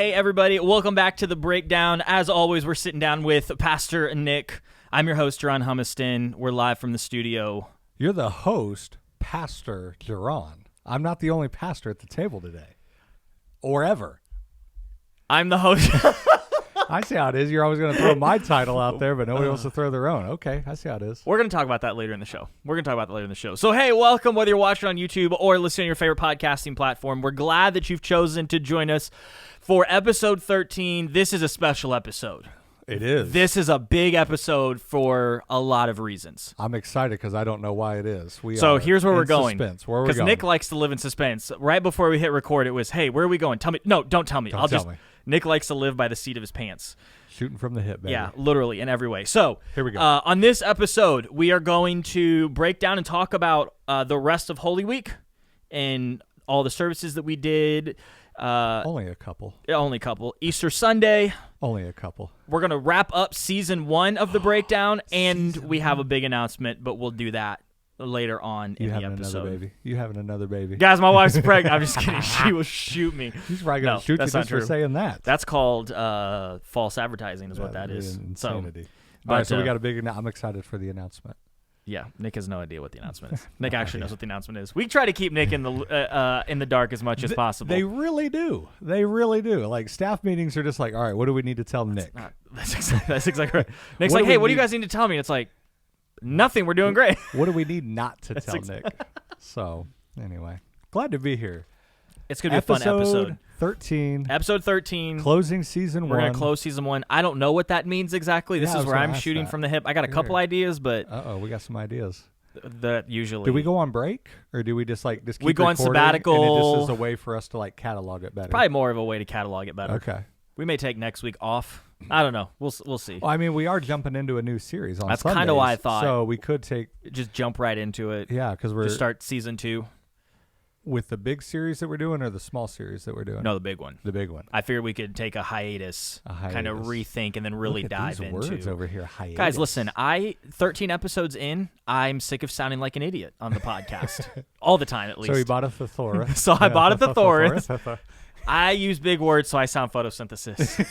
Hey, everybody. Welcome back to The Breakdown. As always, we're sitting down with Pastor Nick. I'm your host, Jerron Humiston. We're live from the studio. You're the host, Pastor Jerron. I'm not the only pastor at the table today. Or ever. I'm the host. I see how it is. You're always going to throw my title out there, but nobody wants to throw their own. Okay, I see how it is. We're going to talk about that later in the show. So, hey, welcome, whether you're watching on YouTube or listening to your favorite podcasting platform. We're glad that you've chosen to join us for episode 13. This is a special episode. It is. This is a big episode for a lot of reasons. I'm excited because I don't know why it is. So here's where we're going. Suspense. Where are we Because going? Nick likes to live in suspense. Right before we hit record, it was, hey, where are we going? Tell me. No, don't tell me. Don't tell me. Nick likes to live by the seat of his pants. Shooting from the hip, baby. Yeah, literally in every way. So here we go. On this episode, we are going to break down and talk about the rest of Holy Week and all the services that we did. Only a couple. Easter Sunday. Only a couple. We're going to wrap up season 1 of the breakdown, and we have a big announcement, but we'll do that later on in the episode. You having another baby. Guys, my wife's pregnant. I'm just kidding. She will shoot me. She's probably going to shoot you just for saying that. That's called false advertising is what that is. Insanity. All right, so we got a big I'm excited for the announcement. Yeah, Nick has no idea what the announcement is. Nick actually knows what the announcement is. We try to keep Nick in the dark as much as possible. They really do. They really do. Like, staff meetings are just like, all right, what do we need to tell Nick? That's exactly right. Nick's like, hey, what do you guys need to tell me? It's like, nothing. We're doing great. What do we need not to tell Nick? So, anyway, glad to be here. It's going to be a fun episode. 13. Episode 13. Closing season 1. We're going to close season 1. I don't know what that means exactly. This is where I'm shooting from the hip. I got a couple ideas, but... we got some ideas. That usually... Do we go on break? Or do we just keep we go on sabbatical? And it just is a way for us to catalog it better? Probably more of a way to catalog it better. Okay. We may take next week off. I don't know. We'll see. Well, I mean, we are jumping into a new series on Sundays. That's kind of why I thought. So we could just jump right into it. Yeah, because we're... Just start season 2. With the big series that we're doing or the small series that we're doing? No, the big one. The big one. I figured we could take a hiatus. Kind of rethink, and then really dive these into. Words over here, hiatus. Guys, listen. 13 episodes in, I'm sick of sounding like an idiot on the podcast all the time, at least. So we bought a thesaurus. I bought a thesaurus. I use big words, so I sound photosynthesis.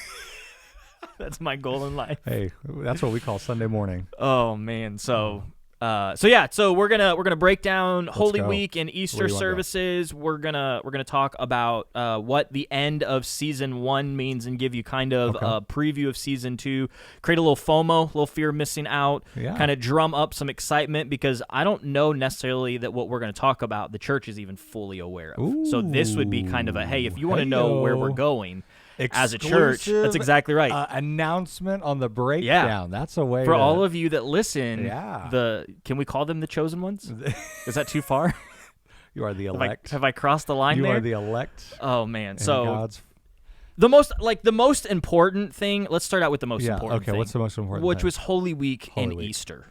That's my goal in life. Hey, that's what we call Sunday morning. Oh man, so we're gonna break down Holy Week and Easter services. We're gonna talk about what the end of season 1 means and give you kind of a preview of season 2. Create a little FOMO, a little fear of missing out. Yeah. Kind of drum up some excitement because I don't know necessarily that what we're gonna talk about the church is even fully aware of. Ooh. So this would be kind of a hey, if you want to know where we're going. As a church, that's exactly right. Announcement on the breakdown. That's a way for all of you that listen. Yeah. Can we call them the chosen ones? Is that too far? You are the elect. Have I crossed the line there? You are the elect. Oh man. So the most important thing. Let's start out with the most important thing. Okay. What's the most important? Which was Holy Week and Easter.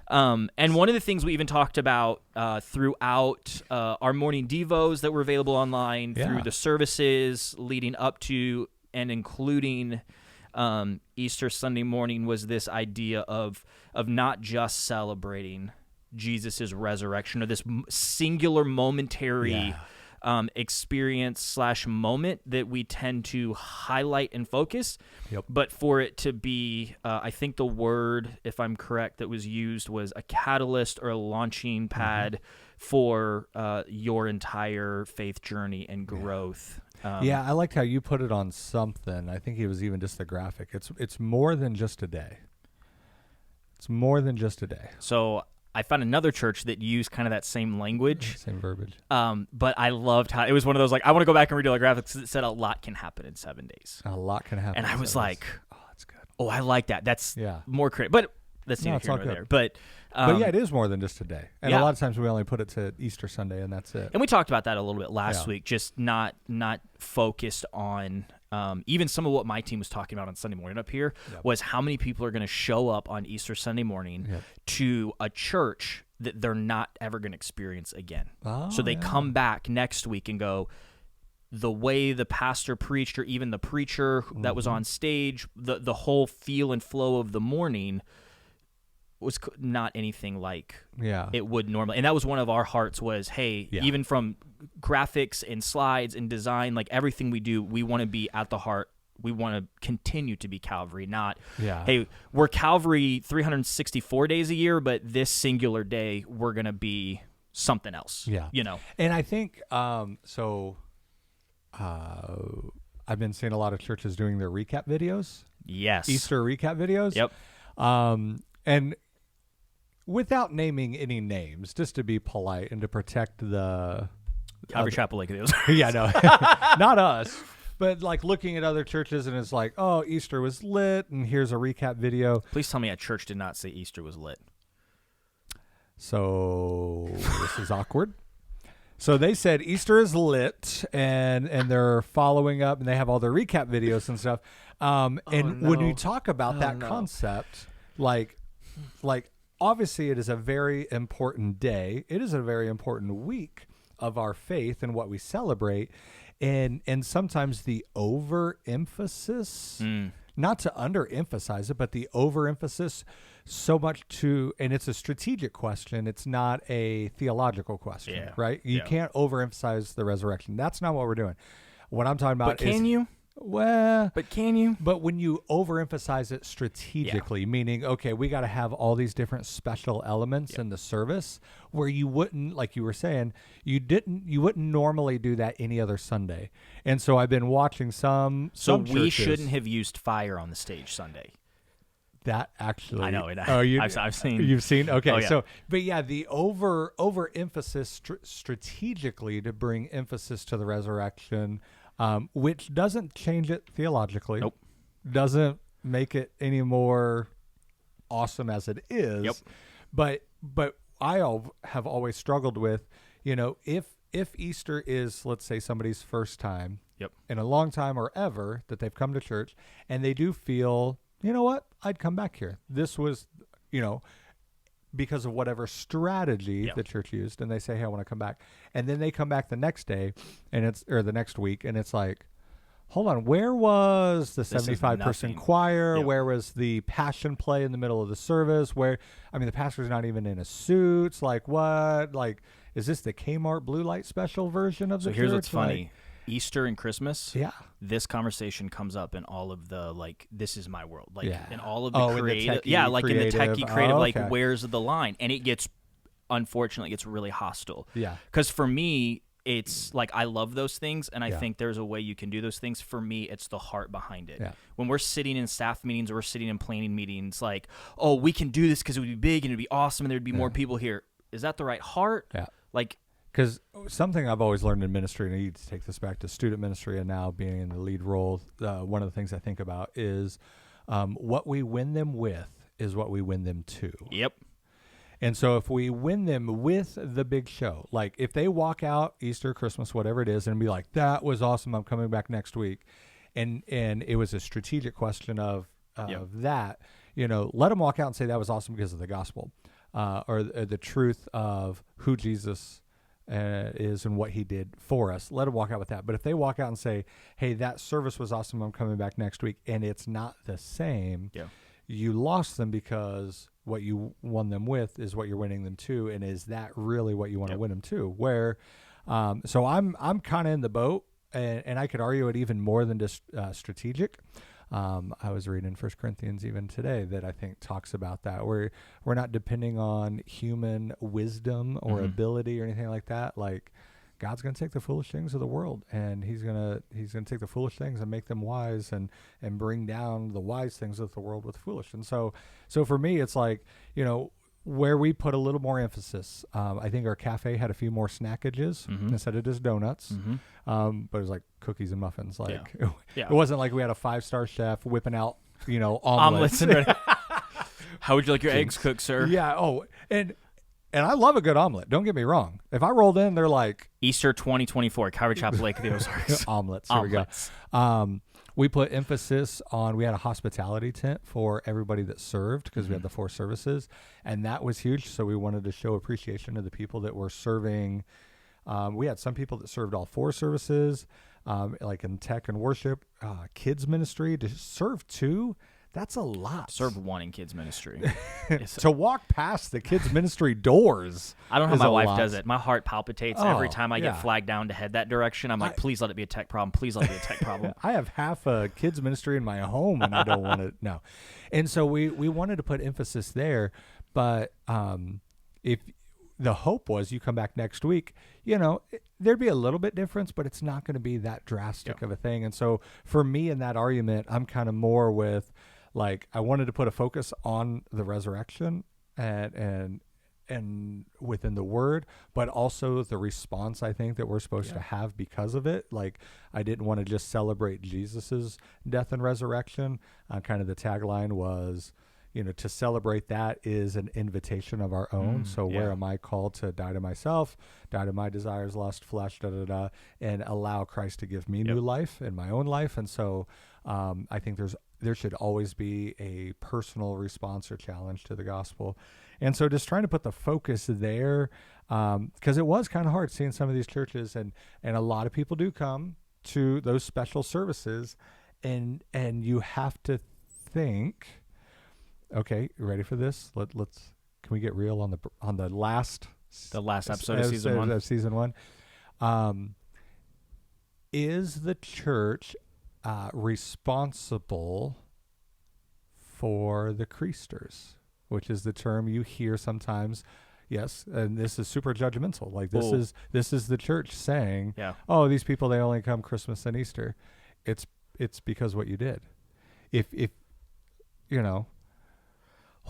And one of the things we even talked about throughout our morning devos that were available online, through the services leading up to and including Easter Sunday morning, was this idea of not just celebrating Jesus' resurrection or this singular momentary experience / moment that we tend to highlight and focus, but for it to be, I think the word, if I'm correct, that was used was a catalyst or a launching pad for your entire faith journey and growth. I liked how you put it on something. I think it was even just the graphic. It's more than just a day. It's more than just a day. So I found another church that used kind of that same language. Same verbiage. But I loved how it was one of those, I want to go back and read all the graphics. It said a lot can happen in 7 days. A lot can happen. And I was like, oh, that's good. Oh, I like that. That's more creative. But that's neither here nor there. But it is more than just a day. And a lot of times we only put it to Easter Sunday, and that's it. And we talked about that a little bit last week, just not focused on even some of what my team was talking about on Sunday morning up here was how many people are going to show up on Easter Sunday morning to a church that they're not ever going to experience again. So they come back next week and go, the way the pastor preached or even the preacher that was on stage, the whole feel and flow of the morning was not anything like Yeah. it would normally. And that was one of our hearts was, hey, even from graphics and slides and design, like everything we do, we want to be at the heart. We want to continue to be Calvary, not, hey, we're Calvary 364 days a year, but this singular day, we're going to be something else. Yeah. You know? And I think, I've been seeing a lot of churches doing their recap videos. Yes. Easter recap videos. Yep. And without naming any names, just to be polite and to protect the Calvary Chapel Lake of the Ozarks. Yeah, no, not us. But like looking at other churches and it's like, oh, Easter was lit, and here's a recap video. Please tell me a church did not say Easter was lit. So this is awkward. So they said Easter is lit, and they're following up, and they have all their recap videos and stuff. When you talk about that concept, like obviously it is a very important day. It is a very important week of our faith and what we celebrate. And sometimes the overemphasis, not to underemphasize it, but the overemphasis so much and it's a strategic question. It's not a theological question, right? You can't overemphasize the resurrection. That's not what we're doing. What I'm talking about is... But can you? Well... But can you? But when you overemphasize it strategically, meaning, okay, we got to have all these different special elements in the service where you wouldn't, like you were saying, you wouldn't normally do that any other Sunday. And so I've been watching some we churches, shouldn't have used fire on the stage Sunday. That actually, I know it. I've seen. You've seen, okay. Oh, yeah. So, but yeah, the overemphasis strategically to bring emphasis to the resurrection, which doesn't change it theologically. Nope. Doesn't make it any more awesome as it is. Yep. But I have always struggled with, if Easter is, let's say, somebody's first time in a long time or ever that they've come to church, and they do feel, you know what, I'd come back here. This was, because of whatever strategy the church used, and they say, hey, I want to come back. And then they come back the next day, or the next week, and it's like, hold on, where was the 75-person choir? Yep. Where was the passion play in the middle of the service? The pastor's not even in a suit. It's like, what? Like, is this the Kmart blue light special version of the church? So here's what's funny. Easter and Christmas, yeah, this conversation comes up in all of the, like, this is my world, like, in all of the creative, in the techie creative, okay. like, where's the line? And it gets, unfortunately, it's really hostile. Yeah. Because for me, it's like, I love those things, and I think there's a way you can do those things. For me, it's the heart behind it. Yeah. When we're sitting in staff meetings or we're sitting in planning meetings, like, oh, we can do this because it would be big and it'd be awesome and there'd be more people here. Is that the right heart? Yeah. Like, because something I've always learned in ministry, and I need to take this back to student ministry and now being in the lead role, one of the things I think about is what we win them with is what we win them to. Yep. And so if we win them with the big show, like if they walk out Easter, Christmas, whatever it is, and be like, that was awesome, I'm coming back next week, and it was a strategic question of that, let them walk out and say that was awesome because of the gospel or the truth of who Jesus is and what he did for us. Let them walk out with that. But if they walk out and say, hey, that service was awesome, I'm coming back next week, and it's not the same, you lost them because what you won them with is what you're winning them to, and is that really what you want to win them to? Where, so I'm kind of in the boat, and I could argue it even more than just strategic. I was reading 1 Corinthians even today that I think talks about that, where we're not depending on human wisdom or ability or anything like that. Like, God's going to take the foolish things of the world, and he's going to take the foolish things and make them wise, and bring down the wise things of the world with foolish. And so for me, it's like, where we put a little more emphasis. I think our cafe had a few more snackages instead of just donuts, but it was like cookies and muffins. Like it wasn't like we had a 5-star chef whipping out, omelets. How would you like your eggs cooked, sir? Yeah. Oh, and I love a good omelet. Don't get me wrong. If I rolled in, they're like Easter 2024, Calvary Chapel Lake of the Ozarks. Omelets. Here we go. We put emphasis on, we had a hospitality tent for everybody that served because we had the 4 services, and that was huge. So we wanted to show appreciation to the people that were serving. We had some people that served all 4 services, like in tech and worship, kids ministry to serve 2. That's a lot. Served one in kids ministry. To walk past the kids ministry doors. I don't know how my wife does it. My heart palpitates every time I get yeah. flagged down to head that direction. I'm like, please let it be a tech problem. Please let it be a tech problem. I have half a kids ministry in my home, and I don't want to. No, and so we wanted to put emphasis there, but if the hope was you come back next week, there'd be a little bit difference, but it's not going to be that drastic of a thing. And so for me in that argument, I'm kind of more with, like, I wanted to put a focus on the resurrection and within the word, but also the response I think that we're supposed to have because of it. Like, I didn't want to just celebrate Jesus's death and resurrection. Kind of the tagline was, to celebrate that is an invitation of our own. So where am I called to die to myself, die to my desires, lust, flesh, and allow Christ to give me new life in my own life. And so I think there should always be a personal response or challenge to the gospel. And so just trying to put the focus there, because it was kind of hard seeing some of these churches, and a lot of people do come to those special services, and you have to think, okay, you ready for this? Let's can we get real on the last episode of season one? Is the church responsible for the creasters, which is the term you hear sometimes? Yes, and this is super judgmental. Like, this is the church saying, "Oh, these people, they only come Christmas and Easter." It's because what you did. If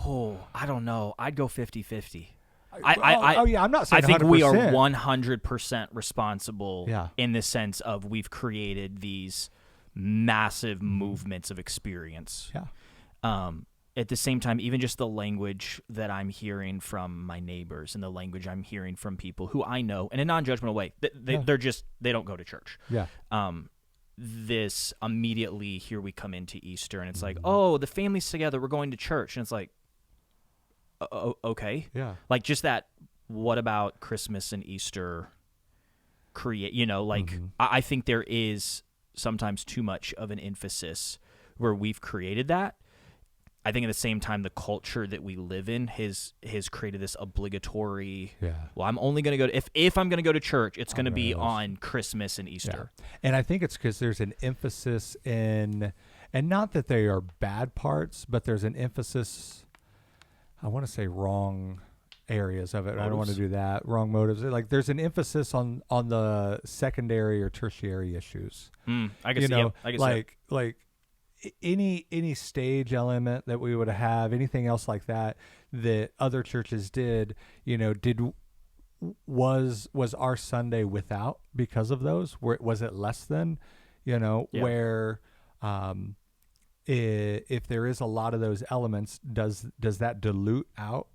Oh, I don't know. I'd go 50-50. I'm not saying I think 100%. we are 100% responsible in the sense of we've created these massive movements of experience. Yeah. At the same time, even just the language that I'm hearing from my neighbors and the language I'm hearing from people who I know in a non-judgmental way, they don't go to church. Yeah. This immediately, here we come into Easter, and it's like, oh, the family's together, we're going to church, and it's like, okay, like just that. What about Christmas and Easter? I think there is sometimes too much of an emphasis where we've created that. I think at the same time, the culture that we live in has created this obligatory. Yeah. Well, I'm only going to go if I'm going to go to church, it's going to be on Christmas and Easter. Yeah. And I think it's because there's an emphasis in, and not that they are bad parts, but there's an emphasis. I want to say wrong areas of it. Motives. I don't want to do that. Wrong motives. Like, there's an emphasis on the secondary or tertiary issues. I guess. I guess like any stage element that we would have, anything else like that other churches did, was our Sunday without because of those? Was it less than, where if there is a lot of those elements, does that dilute out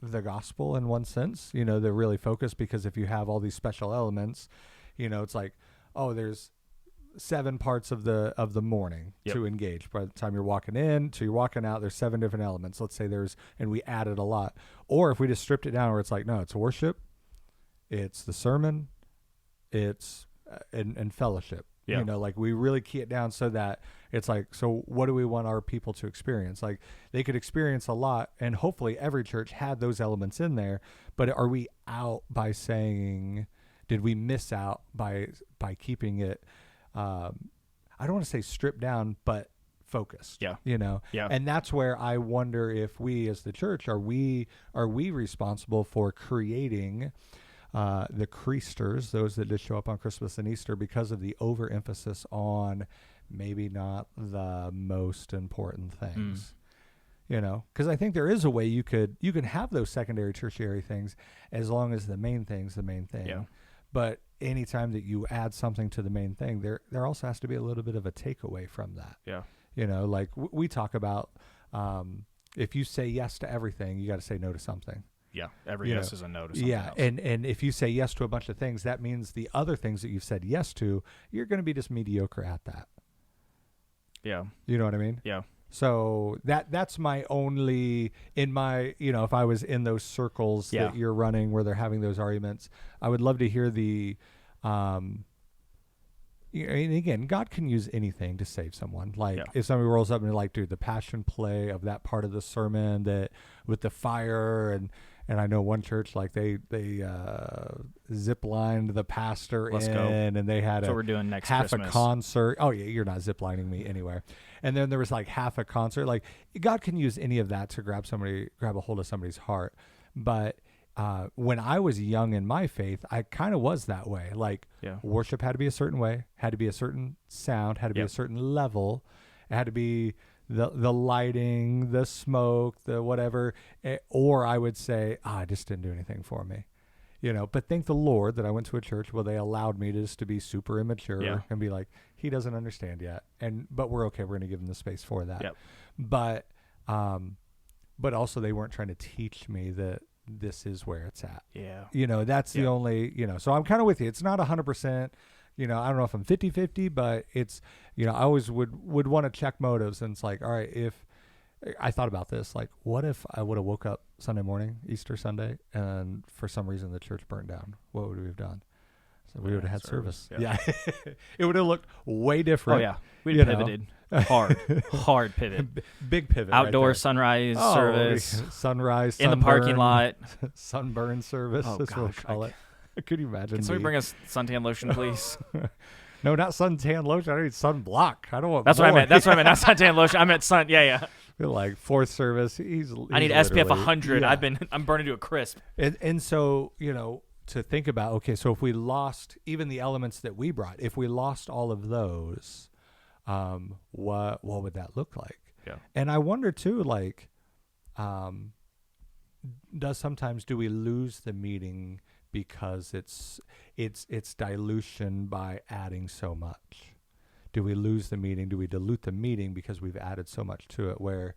the gospel in one sense? They're really focused, because if you have all these special elements, it's like, oh, there's 7 parts of the morning to engage. By the time you're walking in to you're walking out, there's 7 different elements. Let's say and we added a lot. Or if we just stripped it down, where it's like, no, it's worship, it's the sermon, it's and fellowship. Yeah. Like, we really key it down so that it's like, so what do we want our people to experience? Like, they could experience a lot, and hopefully every church had those elements in there. But are we out by saying, did we miss out by keeping it? I don't want to say stripped down, but focused. Yeah. Yeah. And that's where I wonder if we as the church are we responsible for creating the creasters, those that just show up on Christmas and Easter, because of the overemphasis on maybe not the most important things. Because I think there is a way you can have those secondary, tertiary things, as long as the main thing's the main thing. Yeah. But anytime that you add something to the main thing, there also has to be a little bit of a takeaway from that. Yeah. Like we talk about, if you say yes to everything, you got to say no to something. Yeah. Every yes is a no to something else. And if you say yes to a bunch of things, that means the other things that you've said yes to, you're going to be just mediocre at that. Yeah. You know what I mean? Yeah. So that's my only, in my, if I was in those circles that you're running where they're having those arguments, I would love to hear the and again, God can use anything to save someone. Like Yeah. if somebody rolls up and they're like, dude, the passion play of that part of the sermon that with the fire and I know one church, like they zip lined the pastor Let's in go. and they had That's what we're doing next half Christmas. a concert. Oh yeah, you're not zip lining me anywhere. And then there was like half a concert. Like God can use any of that to grab a hold of somebody's heart. But when I was young in my faith, I kind of was that way. Like worship had to be a certain way, had to be a certain sound, had to be a certain level. It had to be the lighting, the smoke, the whatever. Or I would say, I just didn't do anything for me. But thank the Lord that I went to a church where they allowed me to be super immature and be like, he doesn't understand yet. But we're okay. We're going to give him the space for that. Yep. But also they weren't trying to teach me that this is where it's at. Yeah. That's the only, so I'm kind of with you. It's not 100%, I don't know if I'm 50-50, but it's, I always would want to check motives. And it's like, all right, if I thought about this, like, what if I would have woke up Sunday morning, Easter Sunday, and for some reason the church burned down? What would we have done? So we would have had service. Yeah. It would have looked way different. Oh, yeah. We'd have pivoted. Hard pivot. Big pivot. Outdoor right sunrise service. Sunrise. In the parking lot. Sunburn service. Oh, that's what we call it. Could you imagine? Can somebody bring us suntan lotion, please? No, not suntan lotion. I need sunblock. I don't want That's what I meant. That's what I meant. Not suntan lotion. I meant sun. Yeah. Like fourth service. He's I need SPF 100. Yeah. I'm burning to a crisp. And so, to think about, okay, so if we lost even the elements that we brought, if we lost all of those, what would that look like? Yeah. And I wonder too, like, do we lose the meeting because it's dilution by adding so much? Do we lose the meeting? Do we dilute the meeting because we've added so much to it where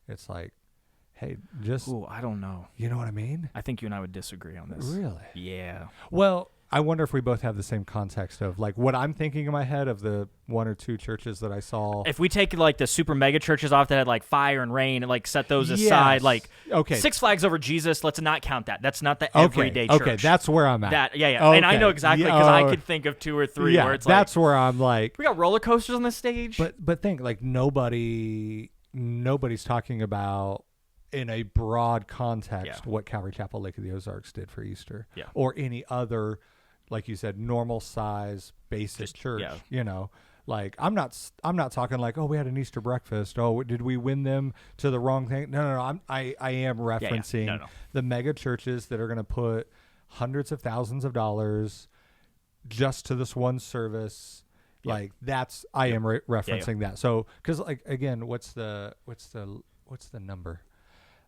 it's like, hey, just... Ooh, I don't know. You know what I mean? I think you and I would disagree on this. Really? Yeah. Well, I wonder if we both have the same context of like what I'm thinking in my head of the one or two churches that I saw. If we take like the super mega churches off that had like fire and rain and like set those aside, like Six Flags Over Jesus, let's not count that. That's not the everyday church. Okay, that's where I'm at. Okay. And I know exactly because I could think of two or three where it's like. That's where I'm like. We got roller coasters on the stage. But think like nobody's talking about in a broad context what Calvary Chapel Lake of the Ozarks did for Easter. Yeah. Or any other, like you said, normal size basic church. Yeah. Like I'm not talking like, oh, we had an Easter breakfast. Oh, did we win them to the wrong thing? No. I am referencing the mega churches that are going to put hundreds of thousands of dollars just to this one service. Yeah. Like that's I am referencing that. So because like again, what's the number?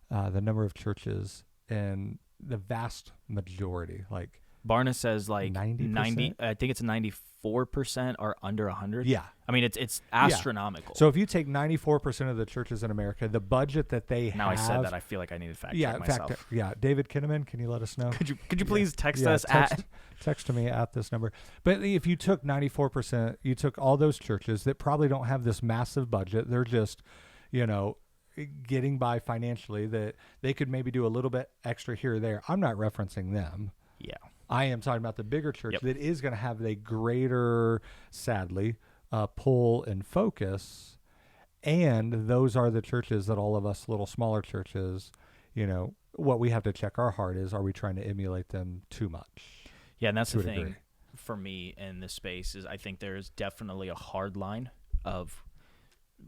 The number of churches and the vast majority, like Barna says, like 90%? I think it's 94% are under 100. Yeah, I mean it's astronomical. So if you take 94% of the churches in America, the budget that they have. Now I said that, I feel like I need to fact check myself. David Kinnaman, can you let us know? Could you please text us text to me at this number? But if you took 94%, you took all those churches that probably don't have this massive budget. They're just, getting by financially, that they could maybe do a little bit extra here or there. I'm not referencing them. Yeah. I am talking about the bigger church that is going to have a greater, sadly, pull and focus. And those are the churches that all of us little smaller churches, what we have to check our heart is, are we trying to emulate them too much? Yeah, and that's the thing for me in this space is I think there is definitely a hard line of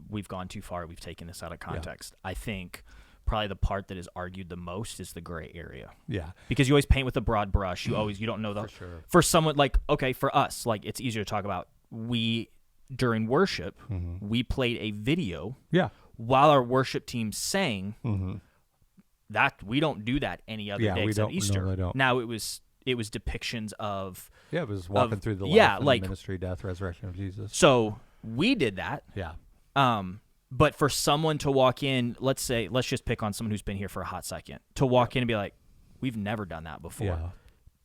we've gone too far, we've taken this out of context. I think probably the part that is argued the most is the gray area. Yeah. Because you always paint with a broad brush. You don't know for someone like, okay, for us, like it's easier to talk about. During worship, we played a video while our worship team sang. That we don't do that any other day except Easter. No, they don't. Now it was depictions of it was walking through the life and the ministry, death, resurrection of Jesus. So we did that. Yeah. But for someone to walk in, let's just pick on someone who's been here for a hot second, to walk in and be like, we've never done that before. Yeah.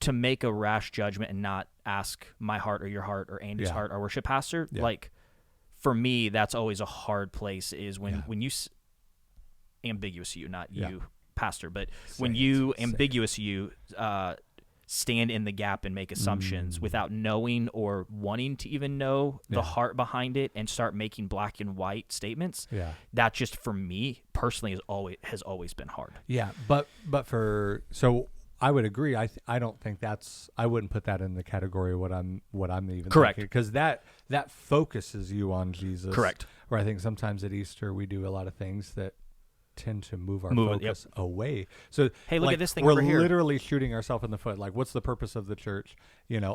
To make a rash judgment and not ask my heart or your heart or Andy's heart, our worship pastor, like for me, that's always a hard place is when you ambiguous you, not you pastor, but when you ambiguous you stand in the gap and make assumptions without knowing or wanting to even know the heart behind it and start making black and white statements. Yeah. That just for me personally has always been hard. Yeah, but so I would agree. I don't think I wouldn't put that in the category of what I'm even correct, because that focuses you on Jesus. Correct. Where I think sometimes at Easter we do a lot of things that tend to move our focus away. So hey, look at this thing we're over here. literally shooting ourselves in the foot. Like, what's the purpose of the church?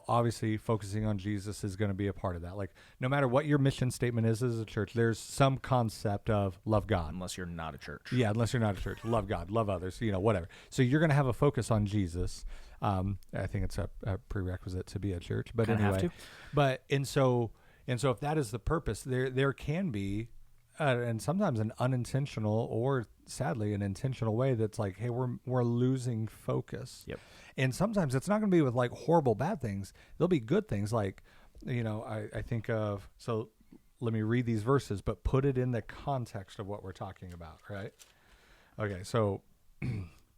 Obviously focusing on Jesus is going to be a part of that. Like, no matter what your mission statement is as a church, there's some concept of love God. Unless you're not a church. Yeah, unless you're not a church. Love God, love others, whatever. So you're going to have a focus on Jesus. I think it's a prerequisite to be a church. But Kinda anyway, have to. and so if that is the purpose, there can be and sometimes an unintentional or sadly an intentional way that's like, hey, we're losing focus. Yep. And sometimes it's not going to be with like horrible bad things. There'll be good things like, I think of, so let me read these verses, but put it in the context of what we're talking about, right? Okay, so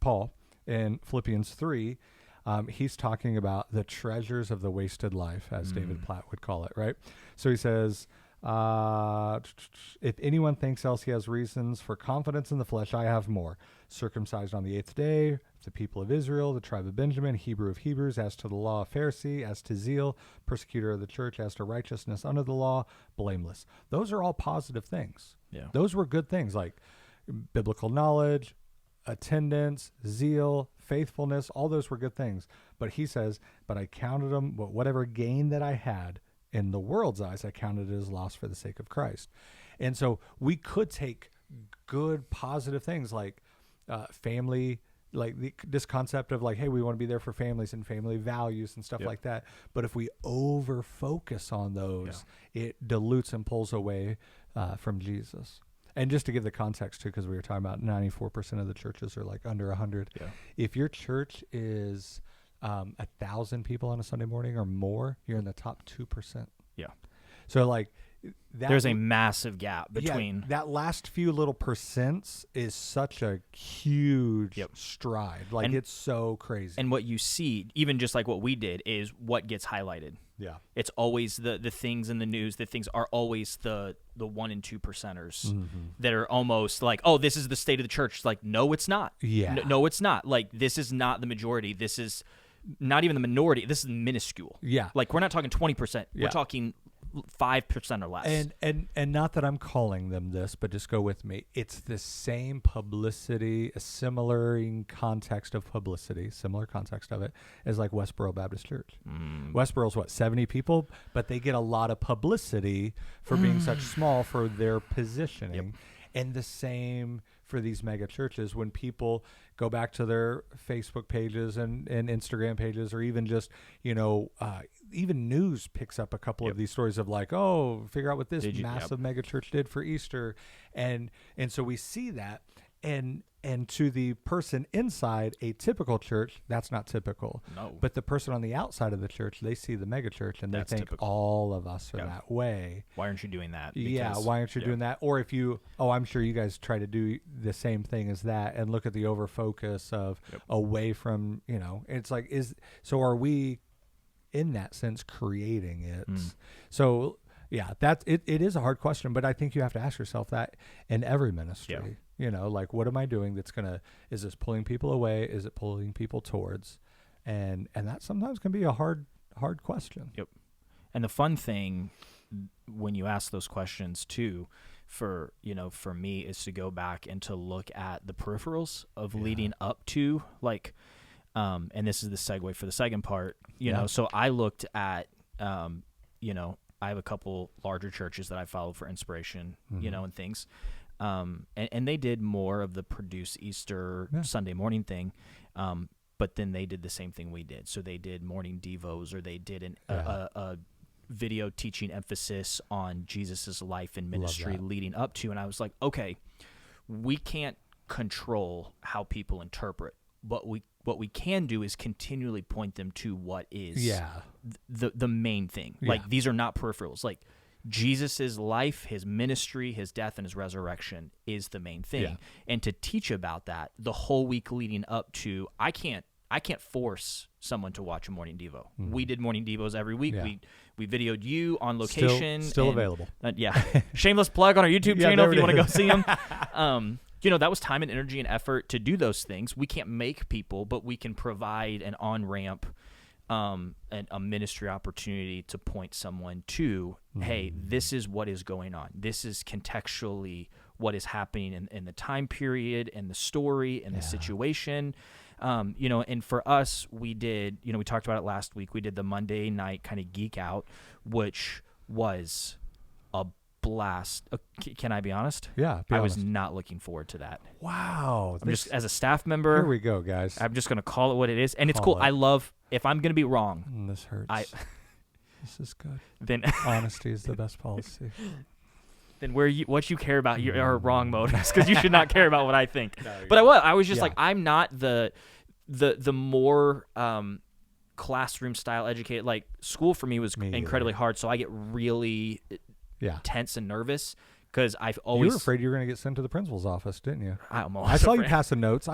Paul in Philippians 3, he's talking about the treasures of the wasted life, as David Platt would call it, right? So he says, if anyone thinks else he has reasons for confidence in the flesh, I have more. Circumcised on the 8th day, the people of Israel, the tribe of Benjamin, Hebrew of Hebrews, as to the law, a Pharisee, as to zeal, persecutor of the church, as to righteousness under the law, blameless. Those are all positive things. Yeah. Those were good things like biblical knowledge, attendance, zeal, faithfulness. All those were good things. But he says, but I counted them, whatever gain that I had, in the world's eyes, I counted it as loss for the sake of Christ. And so we could take good, positive things like family, like this concept of like, hey, we want to be there for families and family values and stuff like that. But if we over focus on those, it dilutes and pulls away from Jesus. And just to give the context too, because we were talking about 94% of the churches are like under 100. Yeah. If your church is 1,000 people on a Sunday morning or more, you're in the top 2%. Yeah. So like there's a massive gap between that last few little percents is such a huge stride. Like it's so crazy. And what you see, even just like what we did, is what gets highlighted. Yeah. It's always the things in the news. The things are always the 1 and 2 percenters that are almost like, oh, this is the state of the church. It's like, no, it's not. Yeah. No, it's not. Like, this is not the majority. This is not even the minority. This is minuscule. Yeah. Like, we're not talking 20%. We're talking 5% or less. And not that I'm calling them this, but just go with me. It's the same publicity, a similar context of publicity, similar context of it as like Westboro Baptist Church. Westboro's what, 70 people, but they get a lot of publicity for being such small for their positioning. And the same for these mega churches. When people go back to their Facebook pages and Instagram pages, or even just, even news picks up a couple of these stories of like, oh, figure out what this massive mega church did for Easter. And so we see that. And to the person inside a typical church, that's not typical. No. But the person on the outside of the church, they see the mega church and they think typical. All of us are that way. Why aren't you doing that? Because, why aren't you doing that? Or if you, I'm sure you guys try to do the same thing as that and look at the over focus of away from, it's like, so are we in that sense creating it? So yeah, it is a hard question, but I think you have to ask yourself that in every ministry. Like, what am I doing that's is this pulling people away? Is it pulling people towards? And that sometimes can be a hard question. Yep. And the fun thing when you ask those questions too, for me, is to go back and to look at the peripherals of leading up to like, and this is the segue for the second part, so I looked at, I have a couple larger churches that I follow for inspiration, and things. And they did more of the Produce Easter Sunday morning thing, but then they did the same thing we did. So they did morning devos, or they did a video teaching emphasis on Jesus's life and ministry leading up to. And I was like, okay, we can't control how people interpret, but what we can do is continually point them to what is the main thing. Like, these are not peripherals. Like, Jesus's life, his ministry, his death, and his resurrection is the main thing. And to teach about that the whole week leading up to, I can't I can't force someone to watch a morning devo. We did morning devos every week. Yeah. We videoed you on location. Still available. Shameless plug on our YouTube channel if you want to go see them. That was time and energy and effort to do those things. We can't make people, but we can provide an on-ramp, and a ministry opportunity to point someone to, hey, this is what is going on. This is contextually what is happening in the time period and the story and the situation. And for us, we did, we talked about it last week. We did the Monday night kind of geek out, which was a blast. Can I be honest? Yeah. I was not looking forward to that. Wow. I'm just, as a staff member. Here we go, guys. I'm just going to call it what it is. And it's cool. I love, if I'm going to be wrong. This hurts. This is good. Then honesty is the best policy. Then what you care about, you are wrong motives, because you should not care about what I think. But I was just like, I'm not the more classroom style educated. Like, school for me was incredibly hard, so I get really tense and nervous because I've always. You were afraid you were going to get sent to the principal's office, didn't you? I saw you passing notes.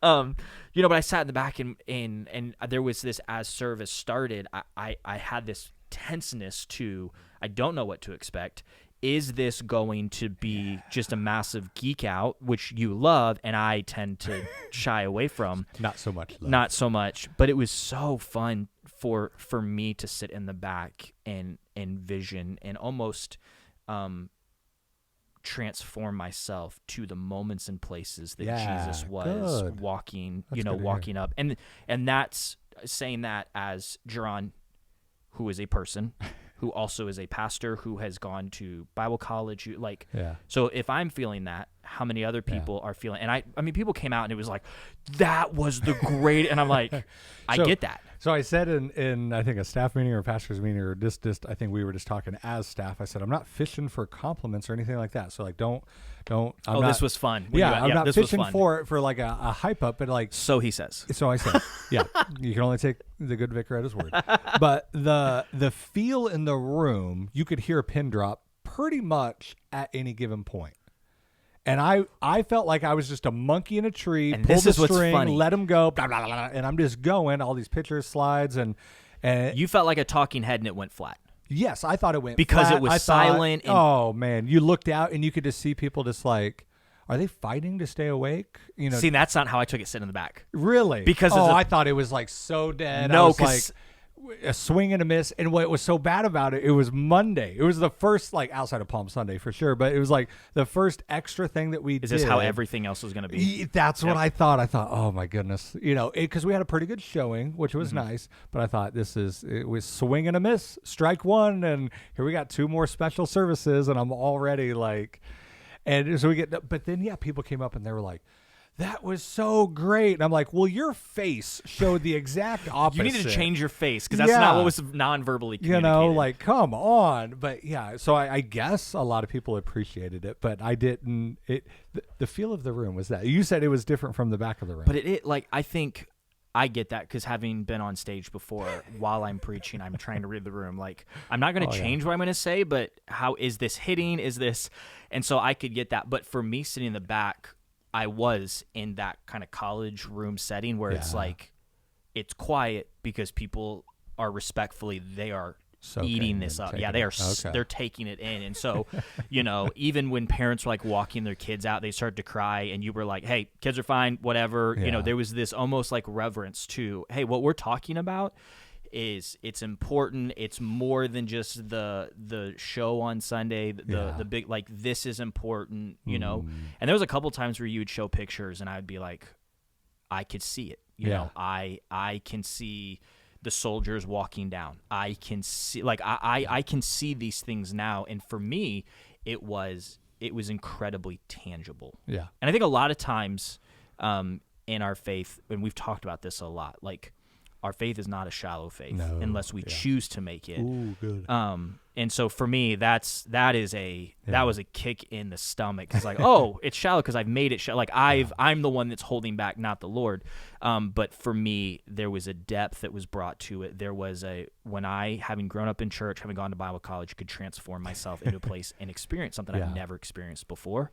But I sat in the back and there was this, as service started, I had this tenseness to, I don't know what to expect. Is this going to be just a massive geek out, which you love, and I tend to shy away from? Not so much. Not so much. But it was so fun for me to sit in the back and envision and almost transform myself to the moments and places that Jesus was walking, walking up. And that's saying that as Jerron, who is a person who also is a pastor who has gone to Bible college. So if I'm feeling that, how many other people are feeling? And I mean, people came out and it was like, that was the great. And I'm like, I get that. So I said in I think a staff meeting or a pastor's meeting or just I think we were just talking as staff. I said, I'm not fishing for compliments or anything like that. So like, don't. This was fun. I'm not fishing for like a hype up, but like. So he says. So I said, yeah. You can only take the good vicar at his word. But the feel in the room, you could hear a pin drop pretty much at any given point. And I felt like I was just a monkey in a tree, and pull this the is what's string, funny. let him go, blah, blah, blah, blah, and I'm just going, all these pictures, slides, and you felt like a talking head and it went flat. Yes, I thought it went because flat. It was silent. Oh man, you looked out and you could just see people just like, are they fighting to stay awake? See, that's not how I took it sitting in the back. Really? Because I thought it was like so dead. No, because a swing and a miss. And what was so bad about it, it was Monday. It was the first, like, outside of Palm Sunday for sure, but it was like the first extra thing that we did. Is this how everything else was going to be? That's what I thought. I thought, oh my goodness, because we had a pretty good showing, which was nice, but I thought it was swing and a miss, strike one, and here we got 2 more special services, and I'm already like, and so but then people came up and they were like, that was so great. And I'm like, well, your face showed the exact opposite. You needed to change your face because that's not what was non-verbally communicated. Like, come on. But yeah, so I guess a lot of people appreciated it, but I didn't. The feel of the room was that. You said it was different from the back of the room. But I think I get that because having been on stage before, while I'm preaching, I'm trying to read the room. Like, I'm not going to change what I'm going to say, but how is this hitting? Is this? And so I could get that. But for me sitting in the back, I was in that kind of college room setting where it's like, it's quiet because people are respectfully, they are eating this up. Yeah, they are. They're taking it in. And so, even when parents were like walking their kids out, they started to cry and you were like, hey, kids are fine, whatever. Yeah. There was this almost like reverence to, hey, what we're talking about it's important. It's more than just the show on Sunday, the big, like, this is important, And there was a couple times where you would show pictures and I'd be like, I could see it. I can see the soldiers walking down. I can see, like, I can see these things now. And for me, it was incredibly tangible. Yeah. And I think a lot of times in our faith, and we've talked about this a lot, like, our faith is not a shallow faith unless we choose to make it. Ooh, good. And so for me, that was a kick in the stomach. It's like, oh, it's shallow because I've made it shallow. Like I'm the one that's holding back, not the Lord. But for me, there was a depth that was brought to it. There was when I, having grown up in church, having gone to Bible college, could transform myself into a place and experience something I've never experienced before.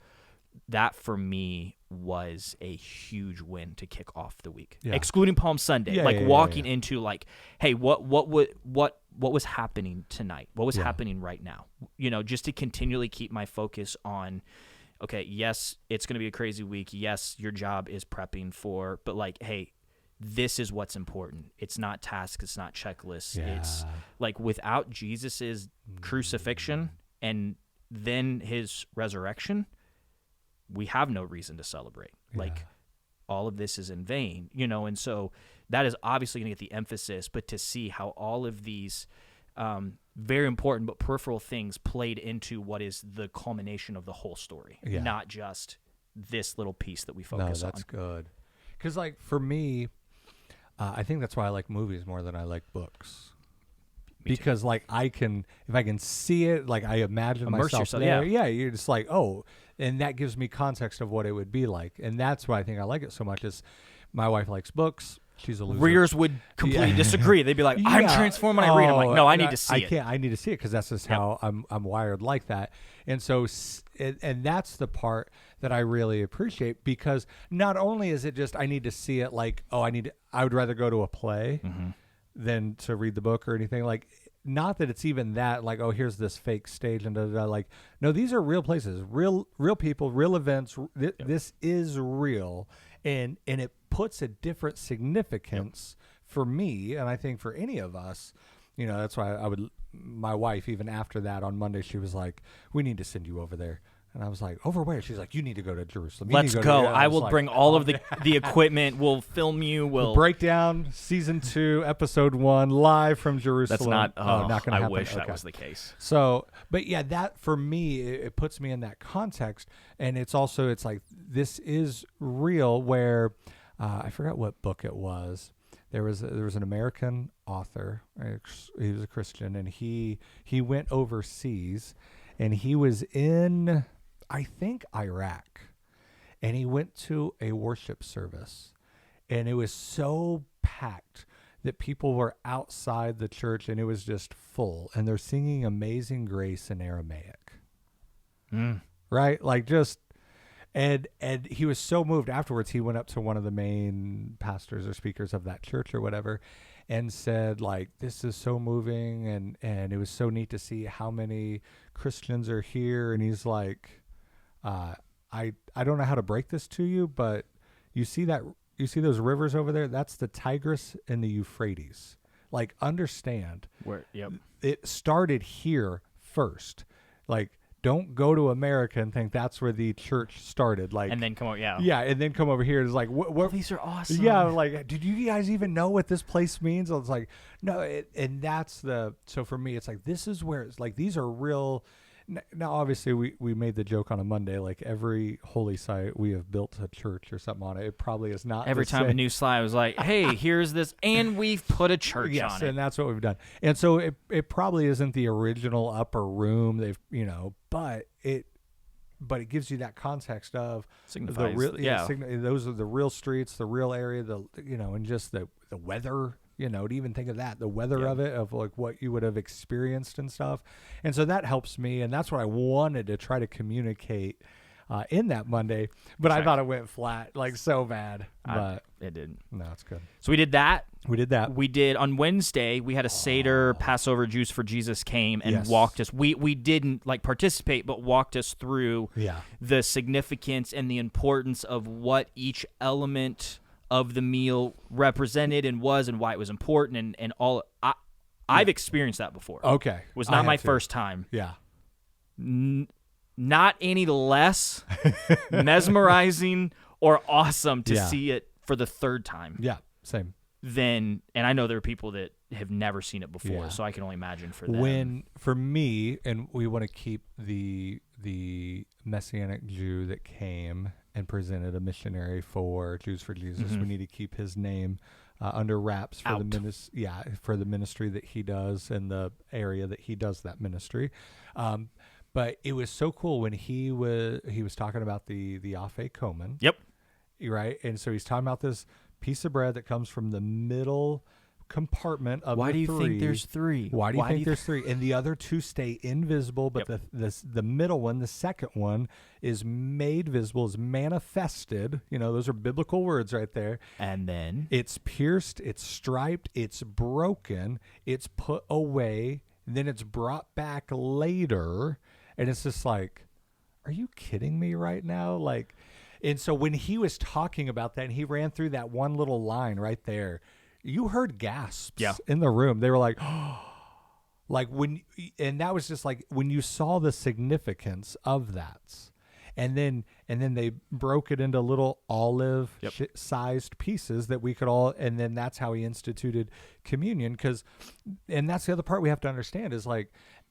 that for me was a huge win to kick off the week, Yeah. excluding Palm Sunday. Yeah, like yeah, walking yeah. into like, hey, what was happening tonight? What was happening right now? Just to continually keep my focus on, okay, yes, it's going to be a crazy week. Yes, your job is prepping for, but like, hey, this is what's important. It's not tasks. It's not checklists. Yeah. It's like without Jesus's crucifixion and then his resurrection, we have no reason to celebrate. Yeah. Like all of this is in vain, and so that is obviously going to get the emphasis, but to see how all of these very important but peripheral things played into what is the culmination of the whole story, not just this little piece that we focus on. No, that's good. Because like for me, I think that's why I like movies more than I like books. Because like if I can see it, like I imagine Immerse myself yourself, there. yeah. You're just like, oh, and that gives me context of what it would be like, and that's why I think I like it so much. Is my wife likes books. She's a loser. Readers would completely disagree. They'd be like, I'm transformed when I read. I'm like, no, I need to see it. I need to see it because that's just how I'm wired like that. And so, and that's the part that I really appreciate, because not only is it just I need to see it, like, oh, I would rather go to a play than to read the book or anything. Like, not that it's even that, like, oh, here's this fake stage and like, no, these are real places, real people, real events. This is real, and it puts a different significance for me, and I think for any of us. That's why my wife, even after that on Monday, she was like, we need to send you over there. And I was like, over where? She's like, you need to go to Jerusalem. Let's go. I will bring all of the equipment. We'll film you. We'll break down season 2, episode 1, live from Jerusalem. That's not not going to happen. I wish that was the case. So, but yeah, that for me, it puts me in that context. And it's like, this is real, where I forgot what book it was. There was an American author. He was a Christian, and he went overseas, and he was in, I think, Iraq, and he went to a worship service, and it was so packed that people were outside the church, and it was just full, and they're singing Amazing Grace in Aramaic. Right? Like, just, and he was so moved afterwards. He went up to one of the main pastors or speakers of that church or whatever, and said, like, this is so moving, and it was so neat to see how many Christians are here. And he's like, I don't know how to break this to you, but you see those rivers over there? That's the Tigris and the Euphrates. Like, understand. It started here first. Like, don't go to America and think that's where the church started. Like, and then come over, and then come over here. It's like, what? These are awesome. Yeah, like, did you guys even know what this place means? It's like, no, and that's so for me, it's like, this is where it's like, these are real. Now, obviously, we made the joke on a Monday, like, every holy site we have built a church or something on it. It probably is not every time a new slide was like, hey, here's this, and we've put a church on it. Yes, and that's what we've done. And so it probably isn't the original upper room. They've, but it gives you that context of signifies, the real, those are the real streets, the real area, and just the weather. To even think of that, the weather of it, of like what you would have experienced and stuff. And so that helps me. And that's what I wanted to try to communicate in that Monday. But I thought it went flat, like, so bad. But it didn't. No, it's good. So we did that. We did on Wednesday. We had a Seder Passover. Jews for Jesus came and walked us. We didn't like participate, but walked us through the significance and the importance of what each element of the meal represented and was, and why it was important, and all. I've experienced that before. Okay, it was not my first time. Yeah, not any less mesmerizing or awesome to see it for the third time. Yeah, same. And I know there are people that have never seen it before, so I can only imagine for them. For me, and we want to keep the Messianic Jew that came and presented a missionary for Jews for Jesus. We need to keep his name under wraps for for the ministry that he does in the area that he does that ministry. But it was so cool when he was talking about the Afikomen. Yep. Right, and so he's talking about this piece of bread that comes from the middle compartment of Why the do you three. think there's three? Why do you think there's three? And the other two stay invisible, but the middle one, the second one, is made visible, is manifested. Those are biblical words right there. And then it's pierced, it's striped, it's broken, it's put away, then it's brought back later. And it's just like, are you kidding me right now? And so when he was talking about that and he ran through that one little line right there, you heard gasps in the room. They were like, oh, and that was just like when you saw the significance of that. And then they broke it into little olive sized pieces that we could all, and then that's how he instituted communion. And that's the other part we have to understand is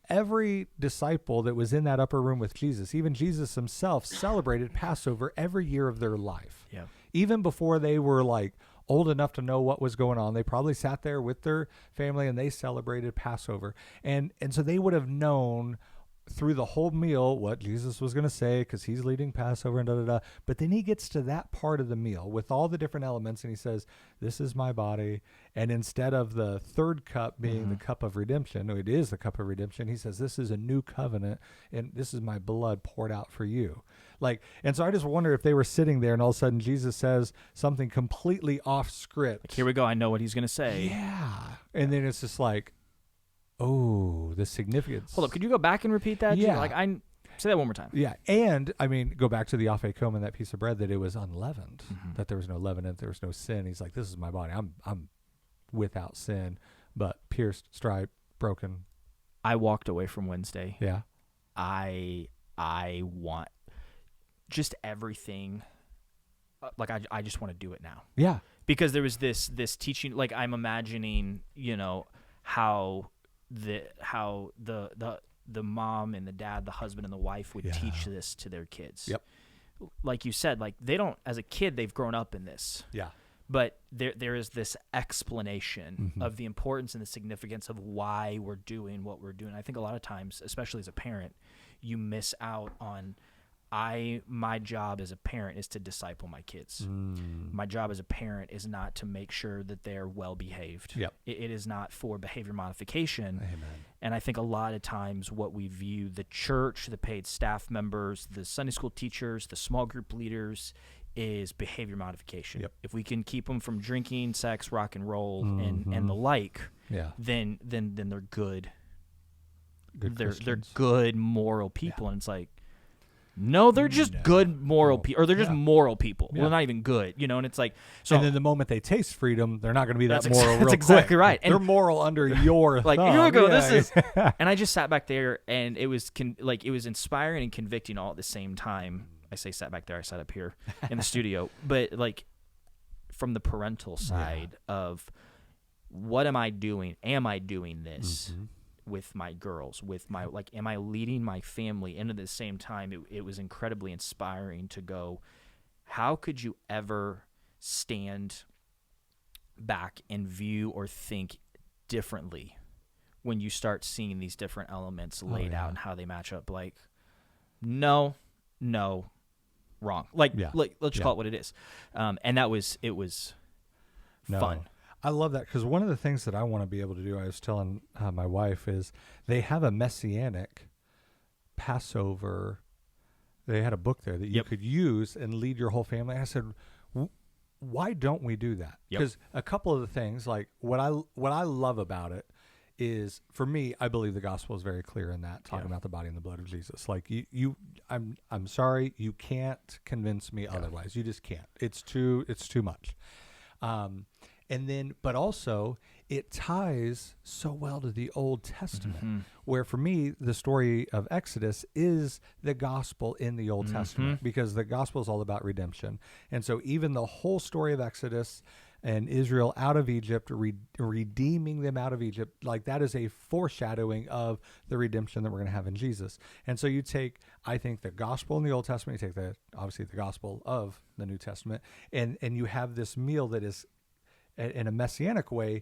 every disciple that was in that upper room with Jesus, even Jesus himself, celebrated Passover every year of their life. Yeah. Even before they were old enough to know what was going on. They probably sat there with their family and they celebrated Passover. And so they would have known through the whole meal what Jesus was going to say because he's leading Passover and da-da-da. But then he gets to that part of the meal with all the different elements and he says, this is my body. And instead of the third cup being the cup of redemption, it is the cup of redemption, he says, this is a new covenant and this is my blood poured out for you. And so I just wonder if they were sitting there and all of a sudden Jesus says something completely off script. Here we go. I know what he's going to say. Yeah. And then it's just oh, the significance. Hold up. Could you go back and repeat that? Yeah. Say that one more time. Yeah. And, go back to the afikomen, that piece of bread, that it was unleavened, that there was no leaven in it, there was no sin. He's like, this is my body. I'm without sin, but pierced, striped, broken. I walked away from Wednesday. Yeah. I want just everything. I just want to do it now. Yeah. Because there was this teaching, I'm imagining, how the mom and the dad, the husband and the wife would teach this to their kids. Yep. Like you said, they don't, as a kid, they've grown up in this. Yeah. But there is this explanation of the importance and the significance of why we're doing what we're doing. I think a lot of times, especially as a parent, you miss out on my job as a parent is to disciple my kids. My job as a parent is not to make sure that they're well behaved. Yep. It is not for behavior modification. Amen. And I think a lot of times what we view the church, the paid staff members, the Sunday school teachers, the small group leaders is behavior modification. Yep. If we can keep them from drinking, sex, rock and roll, and the like, then they're good. They're good moral people, and it's no, they're just good moral people, or they're just moral people. Yeah. Well, not even good, and it's so. And then the moment they taste freedom, they're not going to be that moral. That's exactly right. And they're moral under your thumb. Here we go. This is, and I just sat back there, and it was it was inspiring and convicting all at the same time. I say sat back there, I sat up here in the studio, but from the parental side of what am I doing? Am I doing this? With my girls, with my am I leading my family? And at the same time, it was incredibly inspiring to go, how could you ever stand back and view or think differently when you start seeing these different elements laid out and how they match up? No, wrong. Let's just call it what it is. And it was fun. I love that because one of the things that I want to be able to do, I was telling my wife, is they have a messianic Passover. They had a book there that you could use and lead your whole family. I said, why don't we do that? Because a couple of the things, what I love about it is, for me, I believe the gospel is very clear in that, talking about the body and the blood of Jesus. I'm sorry, you can't convince me otherwise. You just can't. It's too much. And then, but also, it ties so well to the Old Testament, where for me, the story of Exodus is the gospel in the Old Testament, because the gospel is all about redemption. And so even the whole story of Exodus and Israel out of Egypt, redeeming them out of Egypt, that is a foreshadowing of the redemption that we're going to have in Jesus. And so you take, I think, the gospel in the Old Testament, you take obviously the gospel of the New Testament, and you have this meal that is, in a messianic way,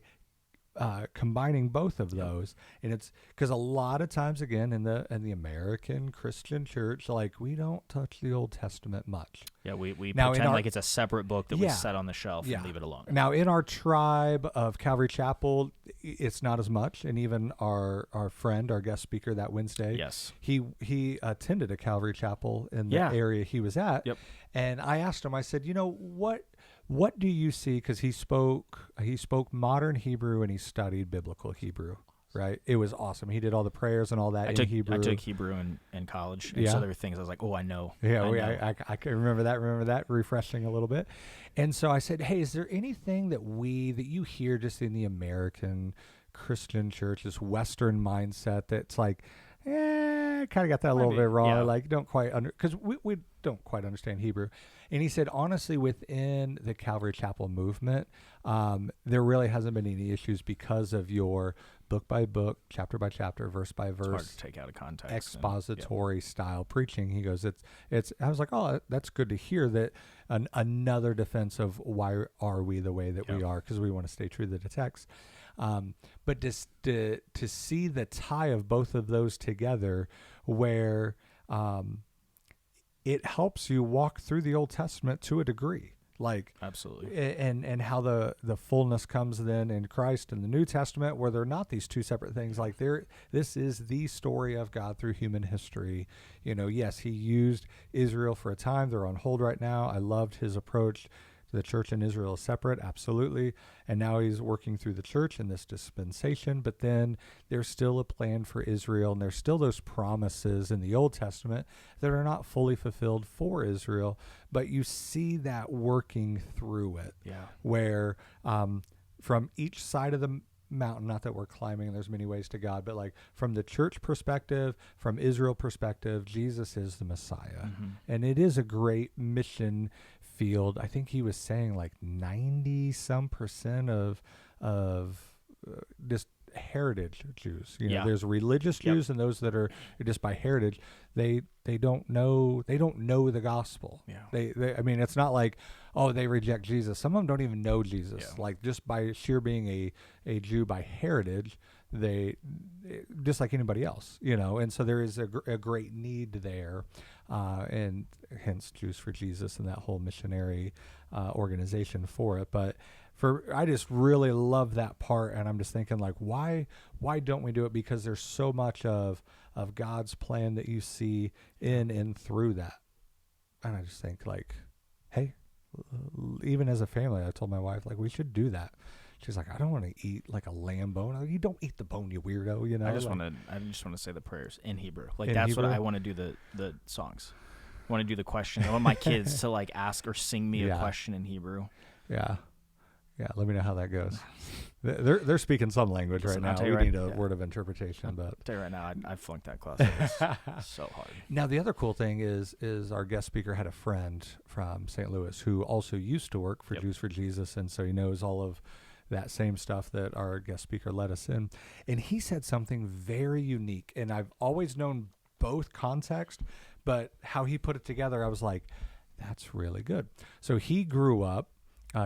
combining both of those, and it's because a lot of times, again, in the American Christian church, like, we don't touch the Old Testament much. Yeah, we pretend like it's a separate book that was set on the shelf and leave it alone. Now, in our tribe of Calvary Chapel, it's not as much, and even our friend, our guest speaker that Wednesday, yes, he attended a Calvary Chapel in the area he was at, and I asked him, I said, what do you see? Because he spoke modern Hebrew and he studied biblical Hebrew, right? It was awesome. He did all the prayers and all that in Hebrew. I took Hebrew in college, and so there were things I was like, oh, I know. Yeah, I can remember that, refreshing a little bit. And so I said, hey, is there anything that you hear just in the American Christian church, this Western mindset that's like, kind of got that a little bit wrong, like don't quite because we don't quite understand Hebrew. And he said, honestly, within the Calvary Chapel movement, there really hasn't been any issues because of your book by book, chapter by chapter, verse by verse, it's hard to take out of context, expository style preaching. He goes, it's. I was like, oh, that's good to hear that. Another defense of why are we the way that we are, because we want to stay true to the text. But just to see the tie of both of those together, where it helps you walk through the Old Testament to a degree, like absolutely, and how the fullness comes then in Christ in the New Testament, where they're not these two separate things. Like this is the story of God through human history. Yes, he used Israel for a time. They're on hold right now. I loved his approach. The church in Israel is separate, absolutely. And now he's working through the church in this dispensation. But then there's still a plan for Israel, and there's still those promises in the Old Testament that are not fully fulfilled for Israel. But you see that working through it, where from each side of the mountain, not that we're climbing and there's many ways to God, but like from the church perspective, from Israel perspective, Jesus is the Messiah. And it is a great mission field. I think he was saying like 90% of just heritage Jews. There's religious Jews and those that are just by heritage. They don't know the gospel. They I mean, it's not like, oh, they reject Jesus. Some of them don't even know Jesus. Like just by sheer being a Jew by heritage, they just like anybody else, and so there is a great need there, and hence Jews for Jesus and that whole missionary organization for it. But I just really love that part, and I'm just thinking like, why don't we do it? Because there's so much of God's plan that you see in and through that, and I just think like, hey, even as a family, I told my wife like we should do that. She's like, I don't want to eat like a lamb bone. Like, you don't eat the bone, you weirdo. I just want to say the prayers in Hebrew. Like that's Hebrew? What I want to do the songs. I want to do the question. I want my kids to like ask or sing me a question in Hebrew. Yeah. Let me know how that goes. They're speaking some language right now. We need a word of interpretation. But I'll tell you right now, I flunked that class. It's so hard. Now the other cool thing is our guest speaker had a friend from St. Louis who also used to work for Jews for Jesus, and so he knows all of that same stuff that our guest speaker led us in. And he said something very unique, and I've always known both context, but how he put it together, I was like, that's really good. So he grew up,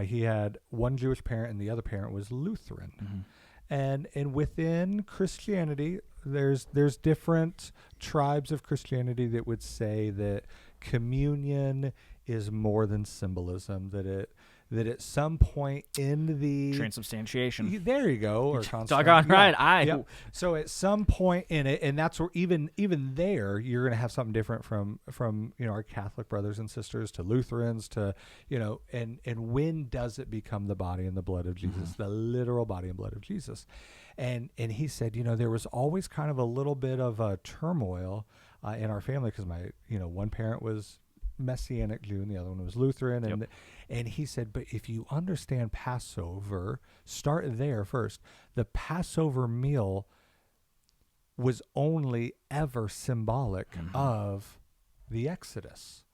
he had one Jewish parent and the other parent was Lutheran. And within Christianity, there's different tribes of Christianity that would say that communion is more than symbolism, that at some point in the transubstantiation, there you go, or doggone right, So at some point in it, and that's where even there, you're going to have something different from our Catholic brothers and sisters to Lutherans to and when does it become the body and the blood of Jesus, the literal body and blood of Jesus? And he said, there was always kind of a little bit of a turmoil in our family because my one parent was Messianic Jew and the other one was Lutheran, and he said, but if you understand Passover, start there first. The Passover meal was only ever symbolic of the Exodus.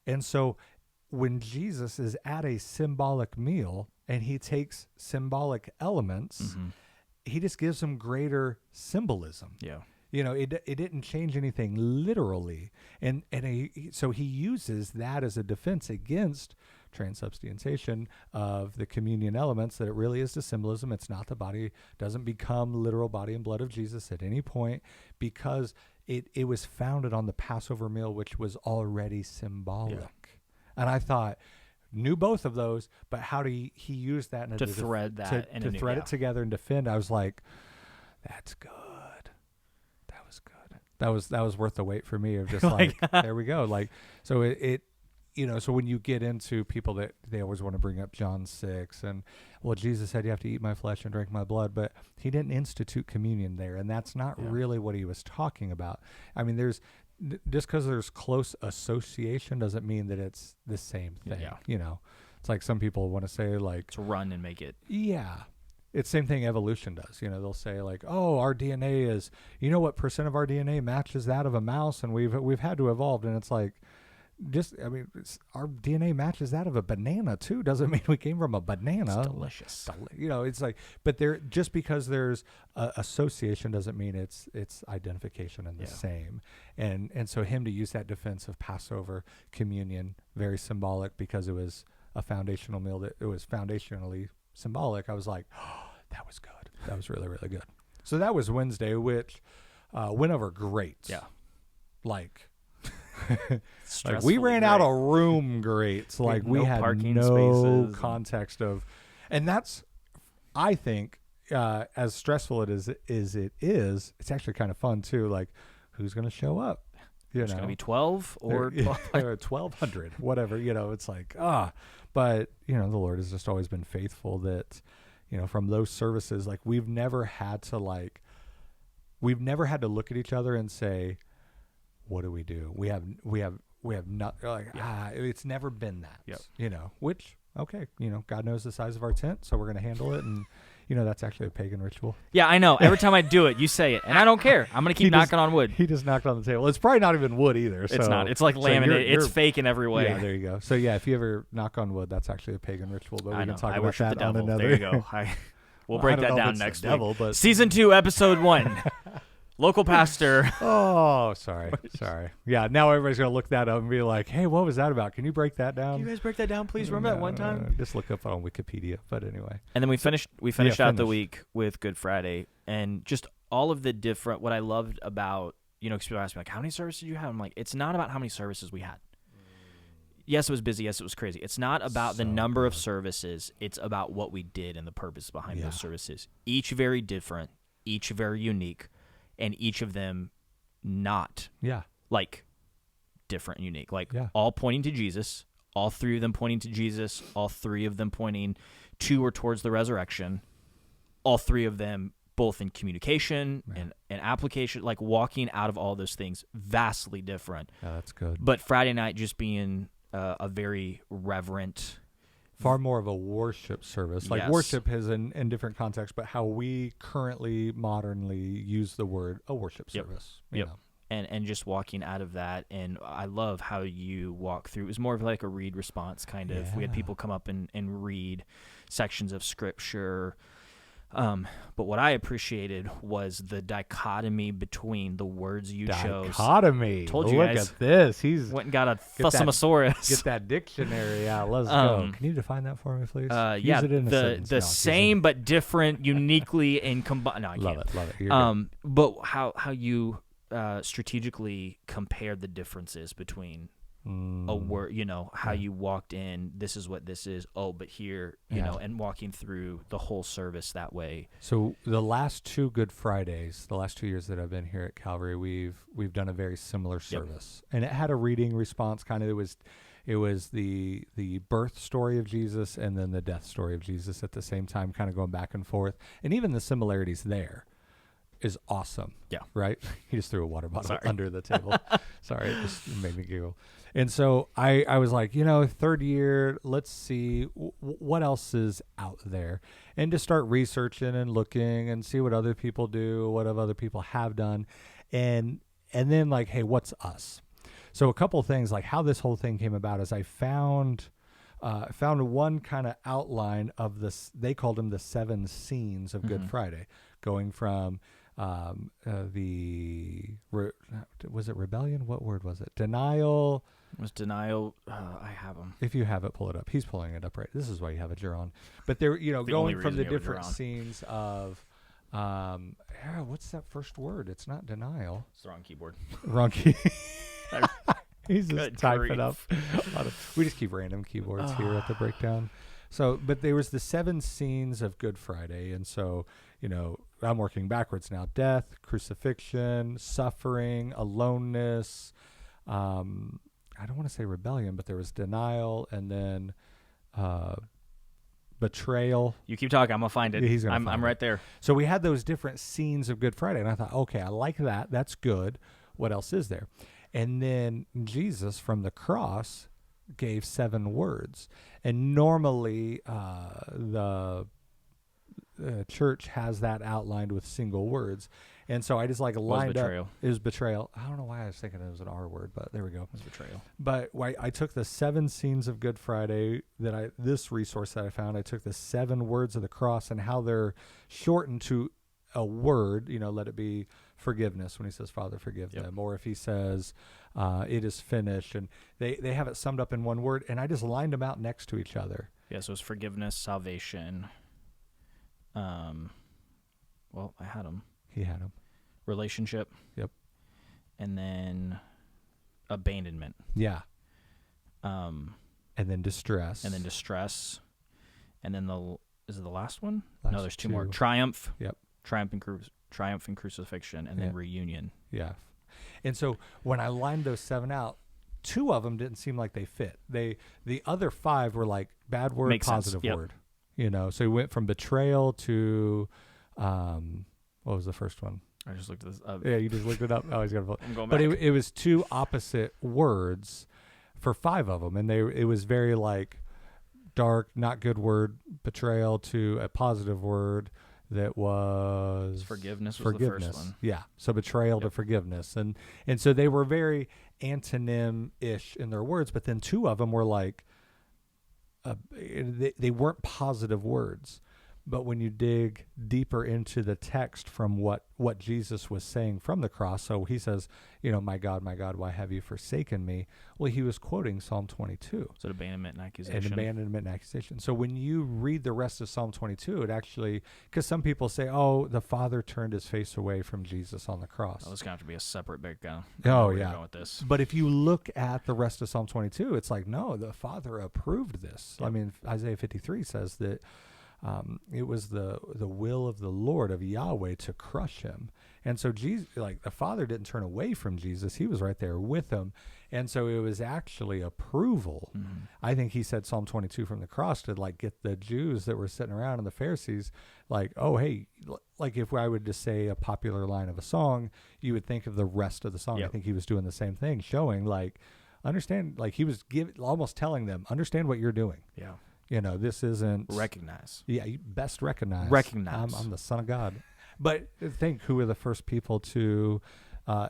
And so when Jesus is at a symbolic meal and he takes symbolic elements, he just gives them greater symbolism. It didn't change anything literally, so he uses that as a defense against transubstantiation of the communion elements, that it really is the symbolism. It's not the body, doesn't become literal body and blood of Jesus at any point, because it was founded on the Passover meal, which was already symbolic. Yeah. And I thought, knew both of those, but how do he use that to thread that to thread it together and defend? I was like, that's good. That was worth the wait for me of just like there we go. Like, so it so when you get into people that they always want to bring up John 6 and, well, Jesus said you have to eat my flesh and drink my blood, but he didn't institute communion there. And that's not really what he was talking about. I mean, just because there's close association doesn't mean that it's the same thing. Yeah. It's like some people want to say like to run and make it. Yeah. It's the same thing evolution does. They'll say like, oh, our DNA is, what percent of our DNA matches that of a mouse, and we've had to evolve. And it's like, our DNA matches that of a banana too. Doesn't mean we came from a banana. It's delicious. It's like, but just because there's association doesn't mean it's identification and the same. And so him to use that defense of Passover communion, very symbolic, because it was a foundational meal, that it was foundationally symbolic. I was like, oh, that was good. That was really, really good. So that was Wednesday, which went over great. Yeah. Like we ran out of room greats. Like we had no context of, and that's, I think, as stressful as it is, it's actually kind of fun too. Like, who's going to show up? It's going to be 12 or 1,200, whatever. It's like, but the Lord has just always been faithful that, from those services, like we've never had to look at each other and say, what do we do? We have not, it's never been that, which, okay, God knows the size of our tent, so we're going to handle it. And, that's actually a pagan ritual. Yeah, I know. Every time I do it, you say it, and I don't care. I'm going to keep knocking on wood. He just knocked on the table. It's probably not even wood either. So, it's not. It's like laminate. It's fake in every way. Yeah, there you go. So yeah, if you ever knock on wood, that's actually a pagan ritual. But we can talk about that on another. There you go. We'll break that down next week. But Season 2, Episode 1. Local pastor. Oh, sorry. Yeah, now everybody's going to look that up and be like, hey, what was that about? Can you break that down? Can you guys break that down, please? Remember that one time? Just look up on Wikipedia. But anyway. And then we finished out the week with Good Friday, and just all of the different, what I loved about, because people ask me, like, how many services did you have? I'm like, it's not about how many services we had. Yes, it was busy. Yes, it was crazy. It's not about the number of services. It's about what we did and the purpose behind those services. Each very different, each very unique. And each of them not like different and unique, like all pointing to Jesus, all three of them pointing to Jesus, all three of them pointing to or towards the resurrection, all three of them both in communication and application, like walking out of all those things, vastly different. Yeah, that's good. But Friday night just being a very reverent, far more of a worship service. Like worship is in different contexts, but how we currently modernly use the word a worship service. You know. And just walking out of that, and I love how you walk through. It was more of like a read response kind of. We had people come up and read sections of scripture. But what I appreciated was the dichotomy between the words you chose. Dichotomy. Told you guys. Look at this. He's went and got a thesaurus. Get that dictionary out. Let's go. Can you define that for me, please? Use it in the same but different, uniquely and combined. No, I can't. Love it. You're good. But how you strategically compared the differences between a word, how you walked in, this is what this is, but here, you know, and walking through the whole service that way. So the last 2 Good Fridays, the last 2 years that I've been here at Calvary, we've done a very similar service. And it had a reading response kind of. It was the birth story of Jesus and then the death story of Jesus at the same time, kind of going back and forth. And even the similarities there is awesome. Yeah. Right? He just threw a water bottle under the table. Sorry, it just made me giggle. And so I was like, 3rd year, let's see what else is out there. And just start researching and looking and see what other people do, what other people have done. And then like, hey, what's us? So a couple of things, like how this whole thing came about is I found one kind of outline of this. They called them the 7 scenes of Good Friday, going from was it rebellion? What word was it? Denial. Was denial? I have them. If you have it, pull it up. He's pulling it up right. This is why you have it, Jaron. But they're, going from the different scenes of, what's that first word? It's not denial. It's the wrong keyboard. Wrong key. He's just Good typing grief. up. We just keep random keyboards here at the breakdown. So, but there was the 7 scenes of Good Friday. And so, I'm working backwards now. Death, crucifixion, suffering, aloneness, I don't want to say rebellion, but there was denial, and then betrayal. You keep talking. I'm going to find it. Yeah, I'm right there. So we had those different scenes of Good Friday, and I thought, okay, I like that. That's good. What else is there? And then Jesus from the cross gave 7 words. And normally the church has that outlined with single words. And so I just lined up. It was betrayal. I don't know why I was thinking it was an R word, but there we go. It was betrayal. But I took the 7 scenes of Good Friday this resource that I found. I took the 7 words of the cross and how they're shortened to a word. Let it be forgiveness when he says, Father, forgive them. Or if he says, it is finished. And they have it summed up in one word. And I just lined them out next to each other. Yeah, so it's forgiveness, salvation. Well, I had them. He had them. Relationship. Yep. And then abandonment. Yeah. And then distress. And then is it the last one? No, there's 2 more. Triumph. Yep. Triumph and crucifixion, and then reunion. Yeah. And so when I lined those 7 out, 2 of them didn't seem like they fit. The other 5 were like bad word, Makes positive sense. Yep. word. So we went from betrayal to what was the first one? I just looked this up. Yeah, you just looked it up. Oh, he's got to. I'm going back. But it was 2 opposite words for 5 of them, and it was very like dark, not good word, betrayal, to a positive word that was forgiveness. Was the first one. Yeah, so betrayal to forgiveness, and so they were very antonym-ish in their words, but then 2 of them were like they weren't positive words. But when you dig deeper into the text from what Jesus was saying from the cross, so he says, my God, why have you forsaken me? Well, he was quoting Psalm 22. So abandonment and accusation. So when you read the rest of Psalm 22, it actually, because some people say, oh, the Father turned his face away from Jesus on the cross. Well, this is going to have to be a separate breakdown. Oh, yeah. Going with this. But if you look at the rest of Psalm 22, it's like, no, the Father approved this. Yep. I mean, Isaiah 53 says that it was the will of the Lord, of Yahweh, to crush him. And so Jesus, the Father didn't turn away from Jesus. He was right there with him. And so it was actually approval. Mm-hmm. I think he said Psalm 22 from the cross to get the Jews that were sitting around and the Pharisees, oh, hey, if I would just say a popular line of a song, you would think of the rest of the song. Yep. I think he was doing the same thing, showing understand, he was almost telling them, understand what you're doing. Yeah. This isn't... Recognize. Yeah, you best recognize. Recognize. I'm the Son of God. But think who were the first people to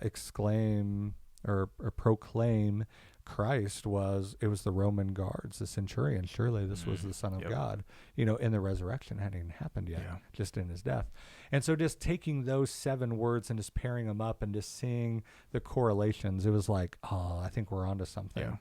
exclaim or proclaim Christ was the Roman guards, the centurion. Surely this was the Son of God. In the resurrection hadn't even happened yet, just in his death. And so just taking those 7 words and just pairing them up and just seeing the correlations, it was like, oh, I think we're onto something. Yeah.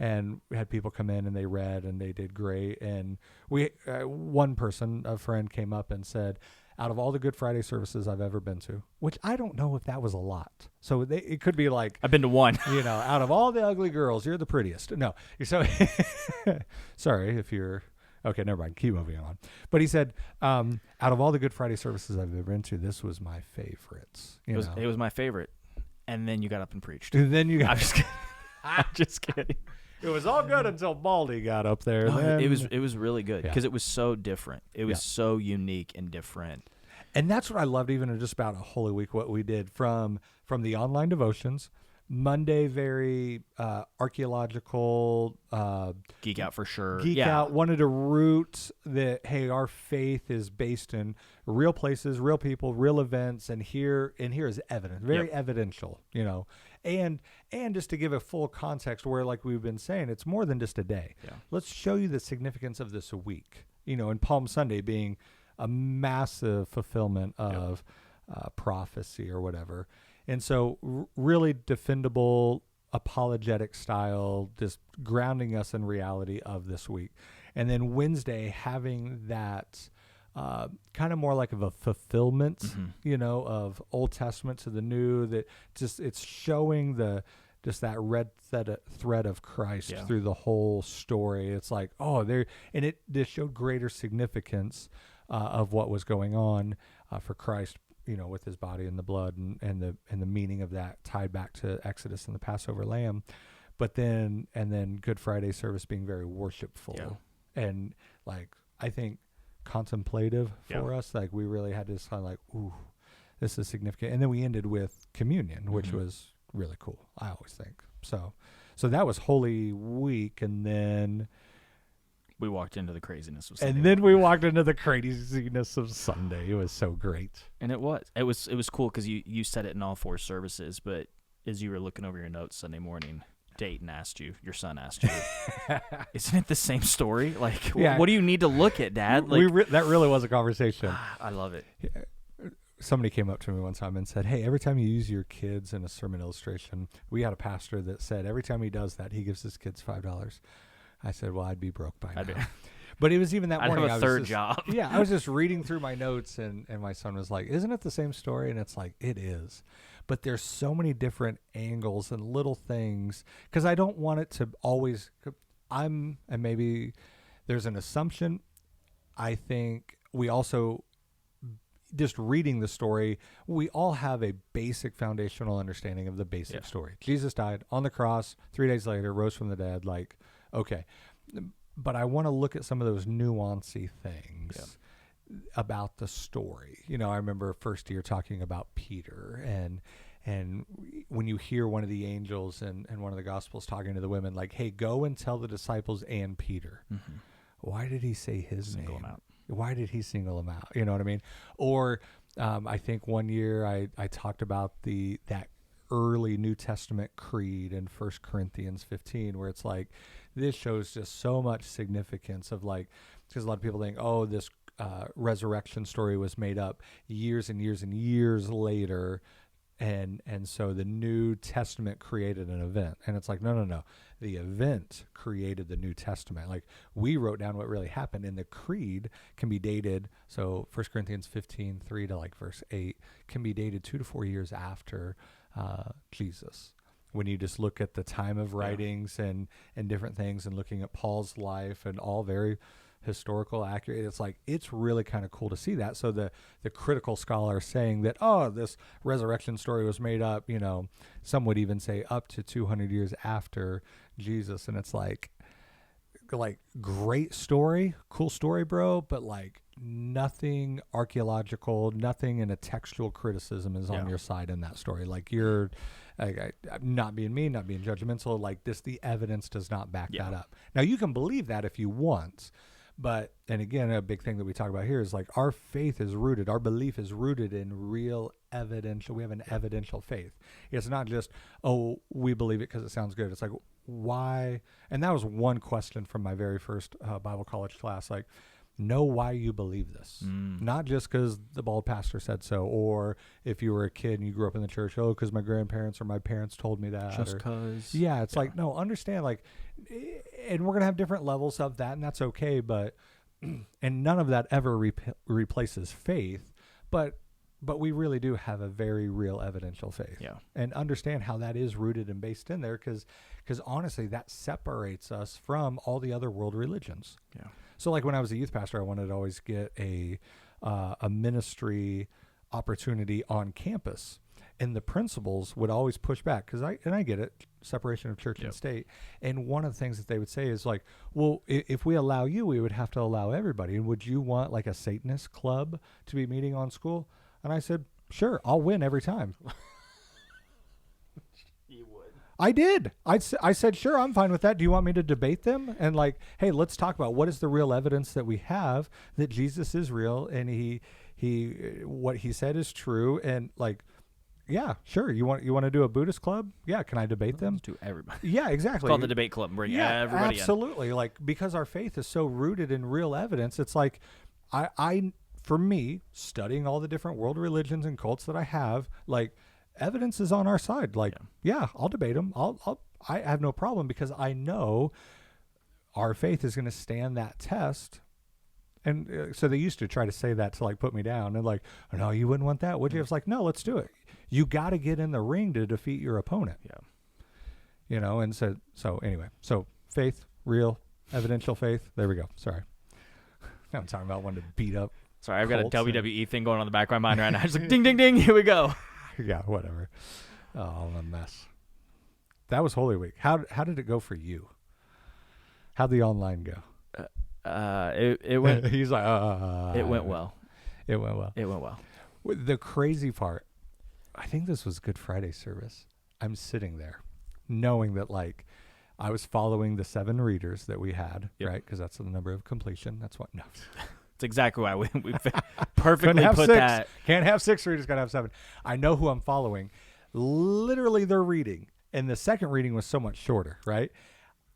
And we had people come in and they read and they did great. And we, one person, a friend, came up and said, out of all the Good Friday services I've ever been to, which I don't know if that was a lot. So it could be like, I've been to one. Out of all the ugly girls, you're the prettiest. No, so sorry if you're okay. Never mind. Keep moving on. But he said, out of all the Good Friday services I've ever been to, this was my favorite. It was my favorite. And then you got up and preached. And then you got. I'm just kidding. I'm just kidding. It was all good until Baldy got up there. No, it was really good because it was so different. It was so unique and different. And that's what I loved even just about a Holy Week, what we did from the online devotions. Monday, very archaeological. Geek out for sure. Geek out. Wanted to root that, hey, our faith is based in real places, real people, real events, and here is evidence. Very evidential, And just to give a full context where, like we've been saying, it's more than just a day. Yeah. Let's show you the significance of this week, and Palm Sunday being a massive fulfillment of prophecy or whatever. And so really defendable apologetic style, just grounding us in reality of this week. And then Wednesday having that kind of more like of a fulfillment, of Old Testament to the New, that just it's showing just that red thread of Christ through the whole story. It's like, and it just showed greater significance of what was going on for Christ, with his body and the blood and the meaning of that tied back to Exodus and the Passover lamb. But then Good Friday service being very worshipful and like, I think contemplative for us. Like we really had to kind of like, ooh, this is significant. And then we ended with communion, which was really cool, I always think. So that was Holy Week, and then we walked into the craziness of Sunday. And then we walked into the craziness of Sunday. It was so great. And it was cool because you said it in all 4 services, but as you were looking over your notes Sunday morning, Dayton asked you, your son asked you, isn't it the same story? Like, what do you need to look at, Dad? Like, that really was a conversation. I love it. Somebody came up to me one time and said, hey, every time you use your kids in a sermon illustration, we had a pastor that said every time he does that, he gives his kids $5. I said, well, I'd be broke by now. But it was even that morning. I'd have a third job. Yeah, I was just reading through my notes, and my son was like, isn't it the same story? And it's like, it is. But there's so many different angles and little things, because I don't want it to always, and maybe there's an assumption. I think we also, just reading the story, we all have a basic foundational understanding of the basic story. Jesus died on the cross, 3 days later, rose from the dead, like, okay. But I want to look at some of those nuancy things about the story. I remember first year talking about Peter, and when you hear one of the angels and one of the Gospels talking to the women, like, hey, go and tell the disciples and Peter. Why did he say his name? Him out. Why did he single him out? You know what I mean? Or I think one year I talked about that early New Testament creed in 1 Corinthians 15, where it's like, this shows just so much significance of, like, because a lot of people think, this resurrection story was made up years and years and years later, and so the New Testament created an event. And it's like, no. The event created the New Testament. Like, we wrote down what really happened, and the creed can be dated. So 1 Corinthians 15:3 to like verse 8 can be dated 2 to 4 years after Jesus. When you just look at the time of writings and different things, and looking at Paul's life, and all very historical accurate, it's like, it's really kind of cool to see that. So the critical scholar saying that, this resurrection story was made up, some would even say up to 200 years after Jesus, and it's like great story, cool story, bro, but like nothing archaeological, nothing in a textual criticism is on your side in that story. Like, you're not being mean, not being judgmental, like this, the evidence does not back that up. Now, you can believe that if you want, but, and again, a big thing that we talk about here is like, our faith is rooted, our belief is rooted in real evidential. We have an evidential faith. It's not just, we believe it because it sounds good. It's like, why? And that was one question from my very first Bible college class, like, know why you believe this. Not just because the bald pastor said so, or if you were a kid and you grew up in the church, because my grandparents or my parents told me that. Just because. Yeah, it's like, no, understand, like, and we're going to have different levels of that, and that's okay, but, and none of that ever replaces faith, but we really do have a very real evidential faith. Yeah. And understand how that is rooted and based in there, because honestly, that separates us from all the other world religions. Yeah. So like when I was a youth pastor, I wanted to always get a ministry opportunity on campus, and the principals would always push back, because I get it, separation of church and state. And one of the things that they would say is like, well, if we allow you, we would have to allow everybody. And would you want like a Satanist club to be meeting on school? And I said, sure, I'll win every time. You would. I did. I said, sure, I'm fine with that. Do you want me to debate them? And like, hey, let's talk about what is the real evidence that we have that Jesus is real, and he what he said is true. And like, yeah, sure. You want to do a Buddhist club? Yeah. Can I debate them? Let's do everybody. Yeah, exactly. It's called the debate club. Bring everybody absolutely. in. Like, because our faith is so rooted in real evidence, it's like, for me, studying all the different world religions and cults that I have, like, evidence is on our side. Like, yeah, I'll debate them. I have no problem because I know our faith is going to stand that test. And so they used to try to say that to like put me down and like, oh, no, you wouldn't want that, would you? It's like, no, let's do it. You got to get in the ring to defeat your opponent. Yeah. You know, and so anyway, so faith, real, evidential faith. There we go. Sorry. Now I'm talking about wanting to beat up. Sorry, I've got a WWE thing going on in the back of my mind right now. It's like, ding, ding, ding, here we go. Yeah, whatever. Oh, I'm a mess. That was Holy Week. How did it go for you? How'd the online go? It went. He's like, it went well. It went well. It went well. The crazy part, I think this was Good Friday service. I'm sitting there, knowing that like I was following the 7 readers that we had, right? Because that's the number of completion. That's what. No, it's exactly why we perfectly put 6. that. Can't have 6 readers. Got to have 7. I know who I'm following. Literally, they're reading, and the second reading was so much shorter, right?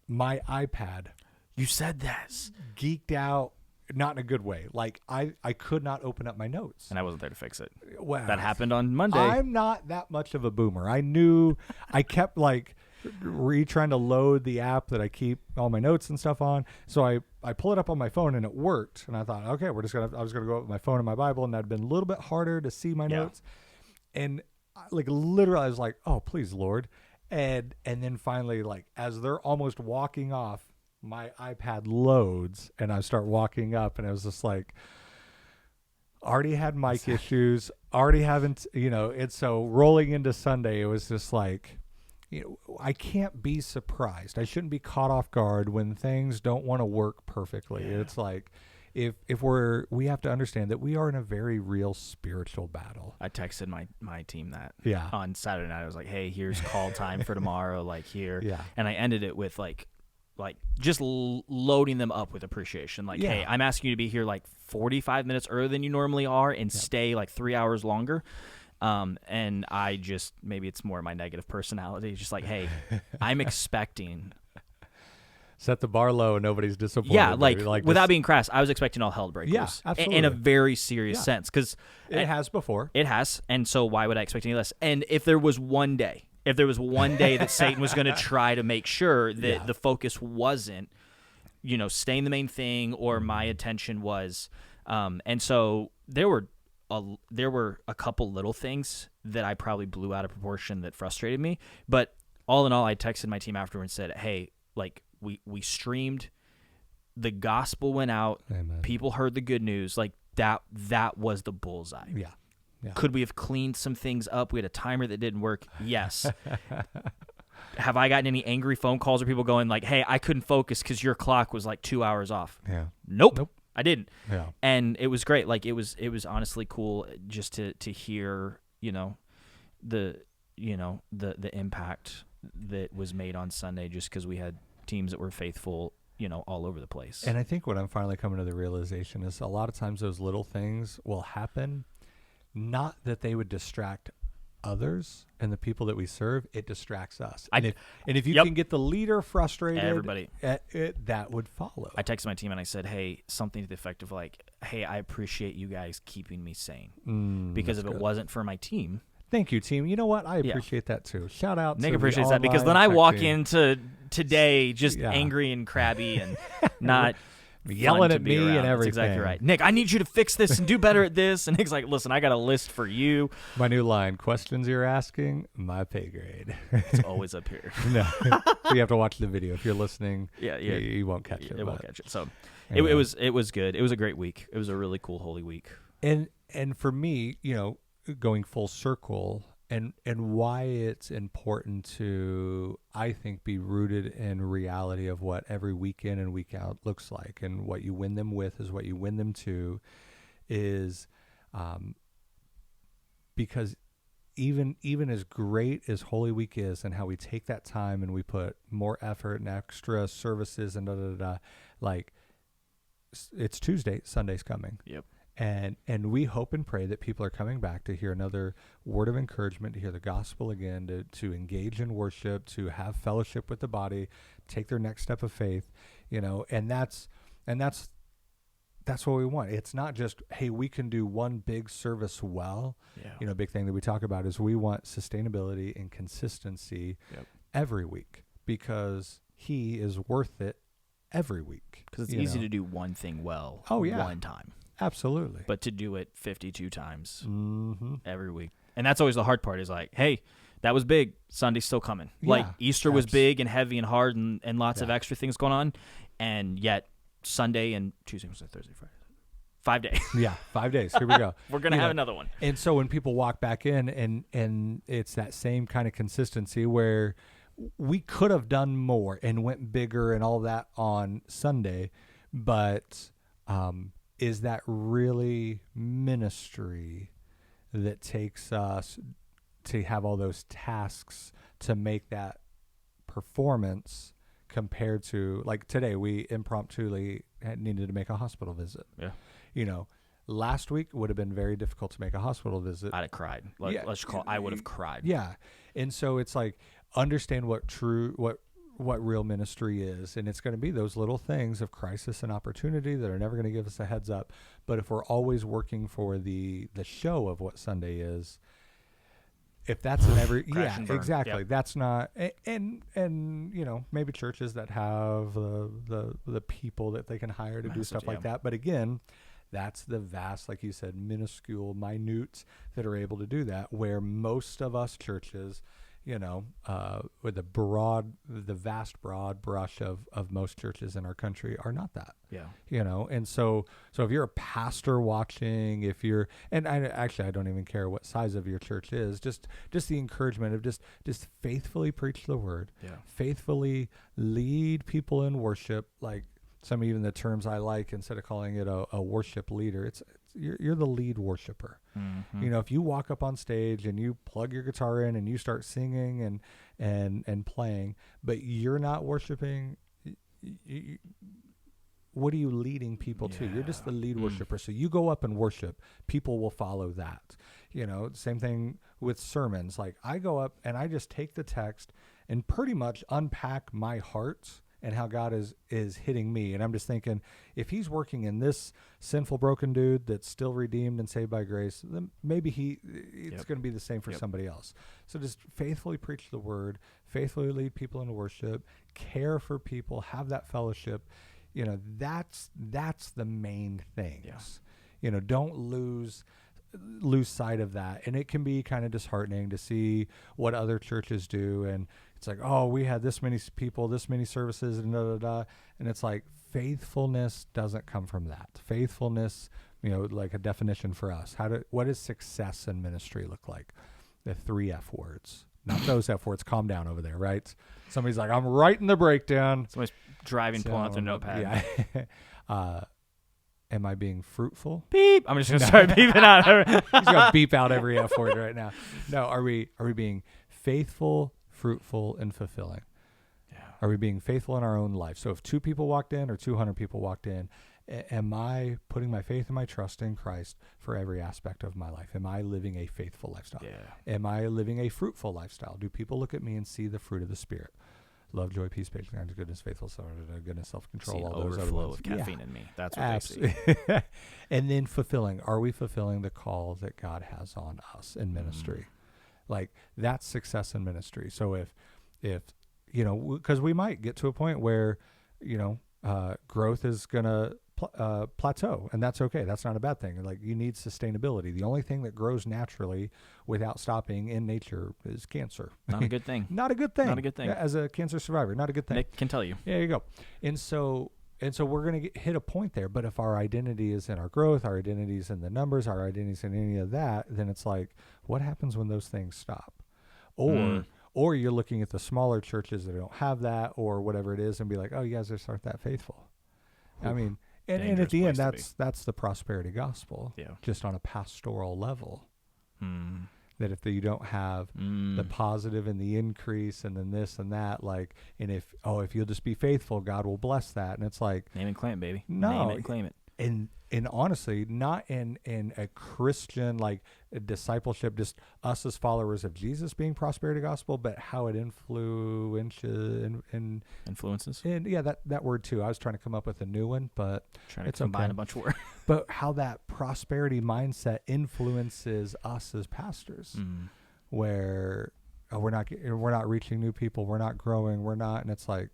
My iPad. You said this. Geeked out, not in a good way. Like, I could not open up my notes. And I wasn't there to fix it. Well, that happened on Monday. I'm not that much of a boomer. I knew I kept, like, trying to load the app that I keep all my notes and stuff on. So I pull it up on my phone, and it worked. And I thought, okay, I was going to go with my phone and my Bible, and that had been a little bit harder to see my notes. And, like, literally, I was like, oh, please, Lord. And then finally, like, as they're almost walking off, my iPad loads and I start walking up, and I was just like, already had mic issues, already haven't, it's so rolling into Sunday. It was just like, I can't be surprised. I shouldn't be caught off guard when things don't want to work perfectly. Yeah. It's like, if we have to understand that we are in a very real spiritual battle. I texted my team that on Saturday night. I was like, hey, here's call time for tomorrow, like here. Yeah. And I ended it with like just loading them up with appreciation. Like, hey, I'm asking you to be here like 45 minutes earlier than you normally are and stay like 3 hours longer. And I just, maybe it's more my negative personality. Just like, hey, I'm expecting. Set the bar low and nobody's disappointed. Yeah, like without being crass, I was expecting all hell to break loose. Absolutely. In a very serious sense. Because it has before. It has. And so why would I expect any less? And if there was one day that Satan was going to try to make sure that the focus wasn't, staying the main thing, or my attention was, and so there were a couple little things that I probably blew out of proportion that frustrated me. But all in all, I texted my team afterwards and said, hey, like we streamed, the gospel went out, Amen. People heard the good news, like that was the bullseye. Yeah. Could we have cleaned some things up? We had a timer that didn't work. Yes. Have I gotten any angry phone calls or people going like, hey, I couldn't focus because your clock was like 2 hours off? Yeah. Nope. I didn't. Yeah. And it was great. Like it was honestly cool just to hear, the impact that was made on Sunday, just because we had teams that were faithful, all over the place. And I think what I'm finally coming to the realization is a lot of times those little things will happen. Not that they would distract others and the people that we serve, it distracts us. And if you can get the leader frustrated, everybody, that would follow. I texted my team and I said, hey, something to the effect of like, hey, I appreciate you guys keeping me sane. Because if it wasn't for my team. Thank you, team. You know what? I appreciate that too. Shout out Nick to appreciates that, because then I walk into today just angry and crabby and not yelling at me and everything. That's exactly right. Nick, I need you to fix this and do better at this. And Nick's like, listen, I got a list for you. My new line, questions you're asking, my pay grade. It's always up here. No, you have to watch the video. If you're listening, you won't catch it. It won't catch it. So anyway. it was good. It was a great week. It was a really cool Holy Week. And for me, going full circle, and why it's important to, I think, be rooted in reality of what every week in and week out looks like, and what you win them with is what you win them to, is because even as great as Holy Week is, and how we take that time and we put more effort and extra services and like it's Tuesday, Sunday's coming. Yep. And we hope and pray that people are coming back to hear another word of encouragement, to hear the gospel again, to engage in worship, to have fellowship with the body, take their next step of faith, and that's That's what we want. It's not just, hey, we can do one big service well. Yeah. Big thing that we talk about is we want sustainability and consistency every week, because he is worth it every week. Because it's easy to do one thing well one time. Absolutely. But to do it 52 times every week. And that's always the hard part, is like, hey, that was big. Sunday's still coming. Like Easter was big and heavy and hard and lots of extra things going on. And yet Sunday and Tuesday, Wednesday, Thursday, Friday. 5 days. Yeah, 5 days. Here we go. We're going to have another one. And so when people walk back in and it's that same kind of consistency where we could have done more and went bigger and all that on Sunday, but is that really ministry that takes us to have all those tasks to make that performance compared to, like today, we impromptu needed to make a hospital visit. Yeah. Last week would have been very difficult to make a hospital visit. I'd have cried. Let's just call. I would have cried. Yeah. And so it's like, understand what real ministry is. And it's going to be those little things of crisis and opportunity that are never going to give us a heads up. But if we're always working for the show of what Sunday is, if that's in every, exactly. Yep. That's not, and maybe churches that have the people that they can hire to do stuff like that. But again, that's the vast, like you said, minuscule, minute that are able to do that, where most of us churches, with the vast broad brush of most churches in our country are not that. Yeah. And so if you're a pastor watching, and I don't even care what size of your church is, just the encouragement of just faithfully preach the word, faithfully lead people in worship, like some even the terms I like, instead of calling it a worship leader, you're the lead worshiper. Mm-hmm. If you walk up on stage and you plug your guitar in and you start singing and playing, but you're not worshiping, what are you leading people to? You're just the lead worshiper. So you go up and worship, people will follow that. Same thing with sermons. Like I go up and I just take the text and pretty much unpack my heart and how God is hitting me. And I'm just thinking, if he's working in this sinful, broken dude that's still redeemed and saved by grace, then maybe it's going to be the same for somebody else. So just faithfully preach the word, faithfully lead people into worship, care for people, have that fellowship. That's the main things. Don't lose sight of that. And it can be kind of disheartening to see what other churches do, and it's like, oh, we had this many people, this many services, and and it's like, faithfulness doesn't come from that. Faithfulness, like a definition for us, what does success in ministry look like? The 3 F words, not those F words. Calm down over there, right? Somebody's like, I'm writing the breakdown. Somebody's driving, pulling out their notepad. Yeah. Am I being fruitful? Beep. I'm just going to start beeping out. He's going to beep out every F word right now. No, are we being faithful, fruitful, and fulfilling? Yeah. Are we being faithful in our own life? So if 2 people walked in or 200 people walked in, am I putting my faith and my trust in Christ for every aspect of my life? Am I living a faithful lifestyle? Yeah. Am I living a fruitful lifestyle? Do people look at me and see the fruit of the Spirit? Love, joy, peace, patience, kindness, goodness, faithfulness, goodness, self-control. See, all those overflow of caffeine in me. That's what absolutely. they see. And then fulfilling. Are we fulfilling the call that God has on us in ministry? Like, that's success in ministry. So if because we might get to a point where, growth is going to plateau, and that's okay. That's not a bad thing. Like, you need sustainability. The only thing that grows naturally without stopping in nature is cancer. Not a good thing. Not a good thing. Not a good thing. As a cancer survivor, not a good thing. Nick can tell you. Yeah, there you go. And so we're going to hit a point there. But if our identity is in our growth, our identity is in the numbers, our identity is in any of that, then it's like, what happens when those things stop? Or you're looking at the smaller churches that don't have that or whatever it is and be like, oh, you guys just aren't that faithful. Oof. I mean, and at the end, that's the prosperity gospel, just on a pastoral level. That if you don't have the positive and the increase and then this and that, and if you'll just be faithful, God will bless that. And it's like, name and claim, baby. No, name it and claim it. and honestly, not in a Christian like a discipleship, just us as followers of Jesus being prosperity gospel, but how it influences. And yeah, that word too. I was trying to come up with a new one, but trying to combine a bunch of words. But how that prosperity mindset influences us as pastors, where we're not reaching new people, we're not growing, and it's like,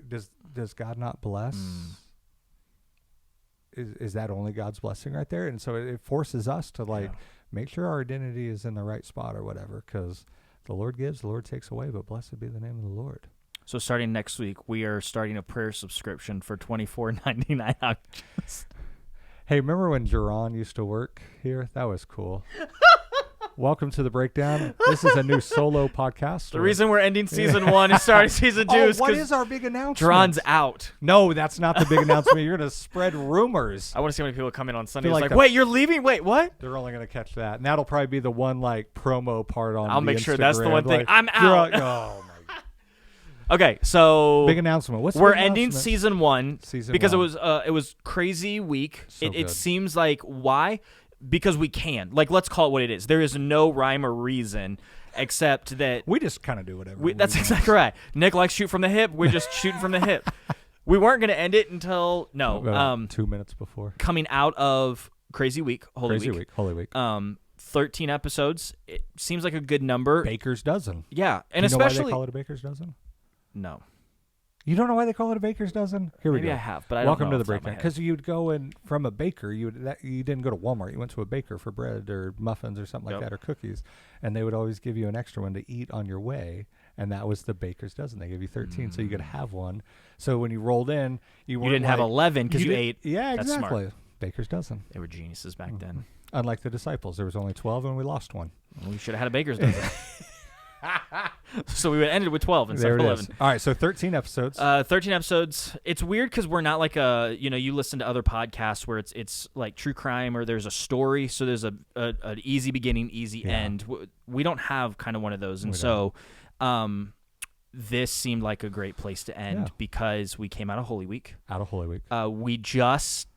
does God not bless? Is that only God's blessing right there? And so it forces us to make sure our identity is in the right spot or whatever, because the Lord gives, the Lord takes away, but blessed be the name of the Lord. So starting next week, we are starting a prayer subscription for $24.99. Hey, remember when Jerron used to work here? That was cool. Welcome to The Breakdown. This is a new solo podcast. The reason we're ending season 1 and starting season 2 is what is our big announcement? Jerron's out. No, that's not the big announcement. You're going to spread rumors. I want to see how many people come in on Sunday. Like, wait, you're leaving? Wait, what? They're only going to catch that. And that'll probably be the one promo part on I'll make Instagram. Sure that's the one thing. I'm out. Oh, my God. Okay, so big announcement. We're ending season 1 because 1. it was crazy week. So it seems like why? Because we can. Let's call it what it is. There is no rhyme or reason except that we just kind of do whatever. That's exactly right. Nick likes shoot from the hip. We're just shooting from the hip. We weren't going to end it until 2 minutes before coming out of Crazy Week, Holy Week. 13 episodes. It seems like a good number. Baker's dozen. Yeah, and do you especially know why they call it a Baker's dozen? No. You don't know why they call it a baker's dozen? Here we go. Maybe I have, but I Welcome don't know. To the Breakdown. Because you'd go in from a baker. You didn't go to Walmart. You went to a baker for bread or muffins or something like that, or cookies, and they would always give you an extra one to eat on your way, and that was the baker's dozen. They gave you 13, so you could have one. So when you rolled in, you didn't have 11 because you ate. Yeah, That's exactly. Smart. Baker's dozen. They were geniuses back then. Unlike the disciples, there was only 12, and we lost one. We should have had a baker's dozen. So we would end it with 12 instead of 11. All right, so 13 episodes. 13 episodes. It's weird because we're not like you listen to other podcasts where it's like true crime or there's a story, so there's an easy beginning, easy end. We don't have kind of one of those, and so this seemed like a great place to end because we came out of Holy Week. We just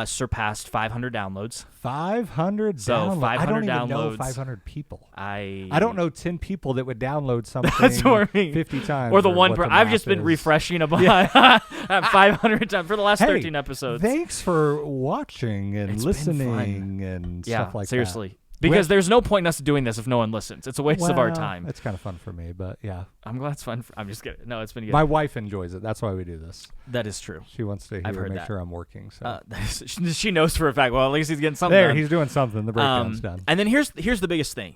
surpassed 500 downloads. 500 downloads. 500 I don't even downloads. know 500 people. I don't know 10 people that would download something That's what I mean. 50 times. Or the one I've just been refreshing about 500 times for the last 13 episodes. Thanks for watching and listening and stuff like that. Seriously. Because there's no point in us doing this if no one listens. It's a waste of our time. It's kind of fun for me, but yeah. I'm glad it's fun. I'm just kidding. No, it's been good. My wife enjoys it. That's why we do this. That is true. She wants to make sure I'm working. So she knows for a fact. Well, at least he's getting something there, done. He's doing something. The breakdown's done. And then here's the biggest thing.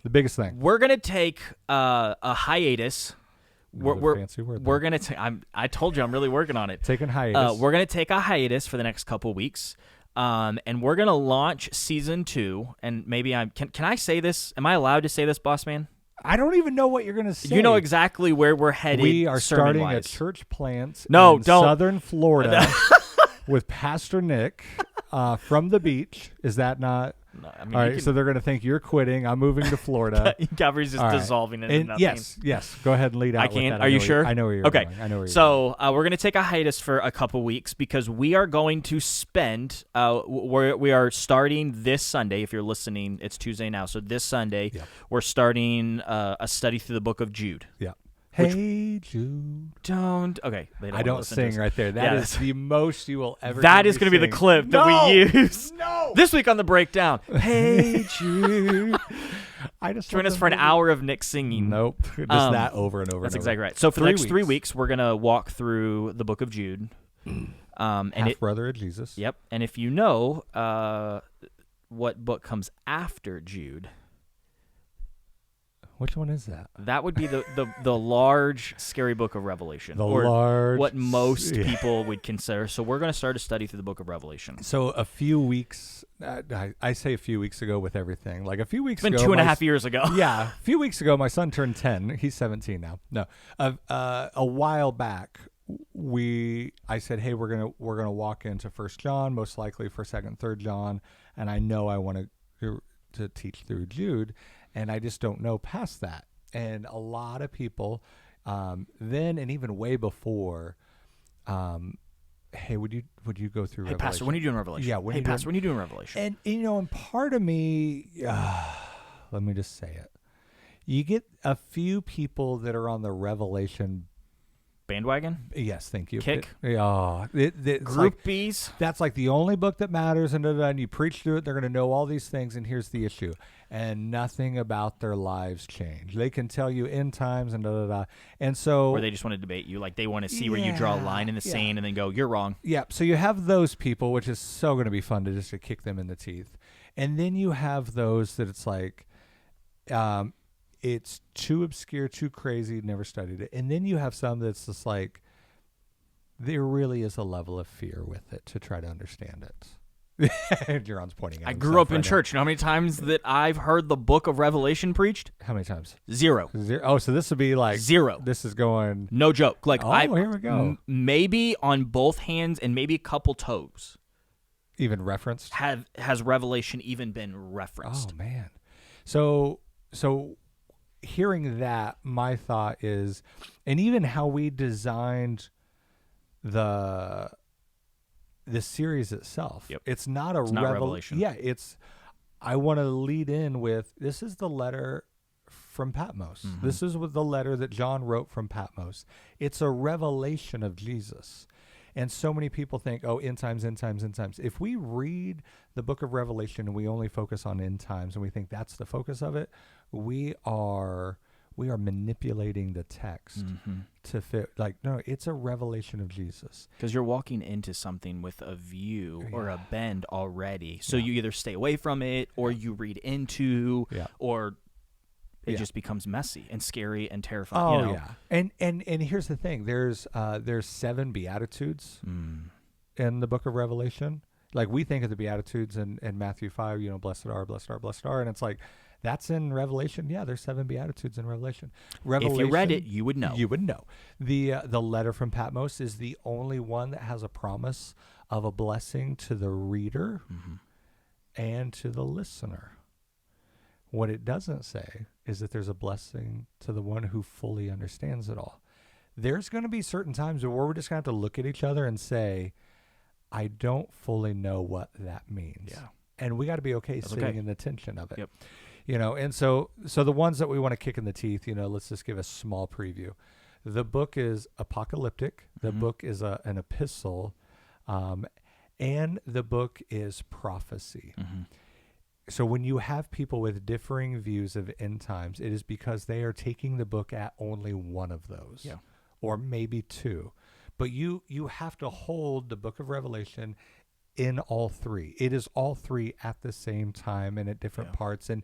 We're going to take a hiatus. Fancy word. We're going to I told you I'm really working on it. Taking hiatus. We're going to take a hiatus for the next couple weeks. And we're gonna launch season 2, and maybe can I say this? Am I allowed to say this, boss man? I don't even know what you're gonna say. You know exactly where we're headed. We are starting a church plant in southern Florida with Pastor Nick from the beach. Is that not? No, I mean, all right, so they're going to think you're quitting. I'm moving to Florida. Calvary's just dissolving into nothing. Yes. Go ahead and lead out. I can't. With that. Are you sure? I know where you're going. I know where you're going. So we're going to take a hiatus for a couple weeks because we are going to spend. We are starting this Sunday. If you're listening, it's Tuesday now. So this Sunday, we're starting a study through the book of Jude. Yeah. Hey Jude. Don't. Okay. I don't sing right there. That is the most you will ever. That is going to be the clip that we use. No. This week on the breakdown. Hey Jude. I just join us for an hour of Nick singing. Nope. Just that over and over. That's exactly right. So for the next 3 weeks, we're going to walk through the book of Jude. Half-brother of Jesus. Yep. And if you know what book comes after Jude. Which one is that? That would be the large, scary book of Revelation. What most people would consider. So we're going to start a study through the book of Revelation. So a few weeks, I say a few weeks ago with everything. Like a few weeks ago. It's been 2.5 years ago. Yeah. A few weeks ago, my son turned 10. He's 17 now. No. A while back, I said, hey, we're gonna walk into 1 John, most likely for 2nd, 3rd John. And I know I want to teach through Jude. And I just don't know past that. And a lot of people then and even way before hey, would you go through Hey, Revelation? Pastor, when are you doing Revelation? Yeah, hey, Pastor, when are you doing Revelation? And, and part of me, let me just say it. You get a few people that are on the Revelation bandwagon. Yes, thank you. Kick. Groupies. That's like the only book that matters, and you preach through it. They're going to know all these things, and here's the issue: and nothing about their lives change. They can tell you end times and and so. Or they just want to debate you, like they want to see where you draw a line in the sand, and then go, "You're wrong." Yeah. So you have those people, which is so going to be fun to just to kick them in the teeth, and then you have those that it's like. It's too obscure, too crazy, never studied it. And then you have some that's just like, there really is a level of fear with it to try to understand it. Jeron's pointing at I grew up in church. You know how many times that I've heard the book of Revelation preached? How many times? Zero. Oh, so this would be like... Zero. This is going... No joke. Like here we go. Maybe on both hands and maybe a couple toes. Even referenced? Has Revelation even been referenced? Oh, man. So hearing that, my thought is, and even how we designed the series itself. Yep. It's not a Revelation. Yeah, I want to lead in with, this is the letter from Patmos. Mm-hmm. This is the letter that John wrote from Patmos. It's a revelation of Jesus. And so many people think, oh, end times, end times, end times. If we read the book of Revelation and we only focus on end times and we think that's the focus of it, we are manipulating the text to fit. Like, no, it's a revelation of Jesus. Because you're walking into something with a view or a bend already. So you either stay away from it or you read into or... It just becomes messy and scary and terrifying. Oh, yeah. And here's the thing. There's 7 Beatitudes in the book of Revelation. Like, we think of the Beatitudes in Matthew 5, blessed are, blessed are, blessed are. And it's like, that's in Revelation. Yeah, there's 7 Beatitudes in Revelation. If you read it, you would know. You would know. The letter from Patmos is the only one that has a promise of a blessing to the reader and to the listener. What it doesn't say is that there's a blessing to the one who fully understands it all. There's going to be certain times where we're just going to have to look at each other and say, I don't fully know what that means. Yeah. And we got to be sitting in the tension of it. Yep. And so the ones that we want to kick in the teeth, let's just give a small preview. The book is apocalyptic. The book is an epistle. And the book is prophecy. So when you have people with differing views of end times, it is because they are taking the book at only one of those, or maybe 2. But you have to hold the book of Revelation in all 3. It is all 3 at the same time and at different parts, and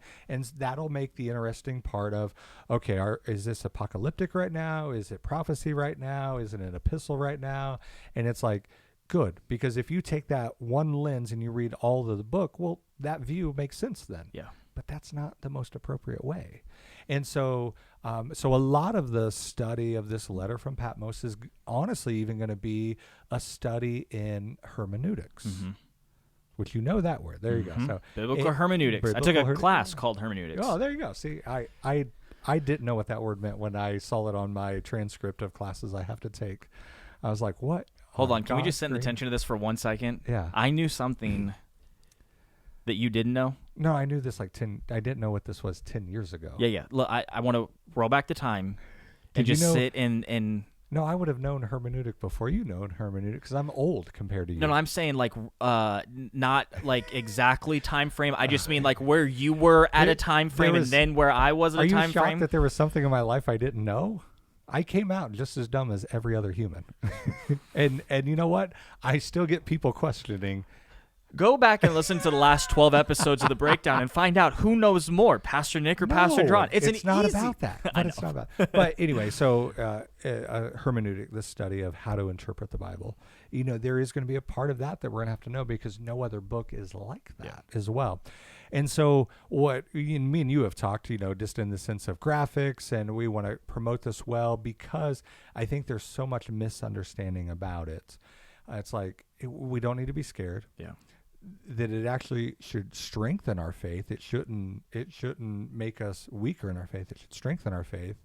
that'll make the interesting part of, okay, is this apocalyptic right now? Is it prophecy right now? Is it an epistle right now? And it's like, good, because if you take that one lens and you read all of the book, well, that view makes sense then. Yeah. But that's not the most appropriate way. And so a lot of the study of this letter from Patmos is honestly even going to be a study in hermeneutics, which that word. There you go. So biblical hermeneutics. I took a class called hermeneutics. Oh, there you go. See, I didn't know what that word meant when I saw it on my transcript of classes I have to take. I was like, what? Hold on. Can we just set the attention to this for 1 second? Yeah. I knew something that you didn't know. No, I knew this I didn't know what this was 10 years ago. Yeah. Look, I want to roll back the time and just sit and... No, I would have known hermeneutic before you known hermeneutic because I'm old compared to you. No, I'm saying like not like exactly time frame. I just mean like where you were at a time frame and then where I was at a time frame. Are you shocked that there was something in my life I didn't know? I came out just as dumb as every other human. and you know what? I still get people questioning. Go back and listen to the last 12 episodes of The Breakdown and find out who knows more, Pastor Nick or Pastor John. It's not about that. But it's not about. But anyway, so hermeneutic, the study of how to interpret the Bible, there is going to be a part of that we're going to have to know because no other book is like that as well. And so what me and you have talked, just in the sense of graphics, and we want to promote this well because I think there's so much misunderstanding about it. It's like we don't need to be scared. Yeah. That it actually should strengthen our faith. It shouldn't make us weaker in our faith. It should strengthen our faith.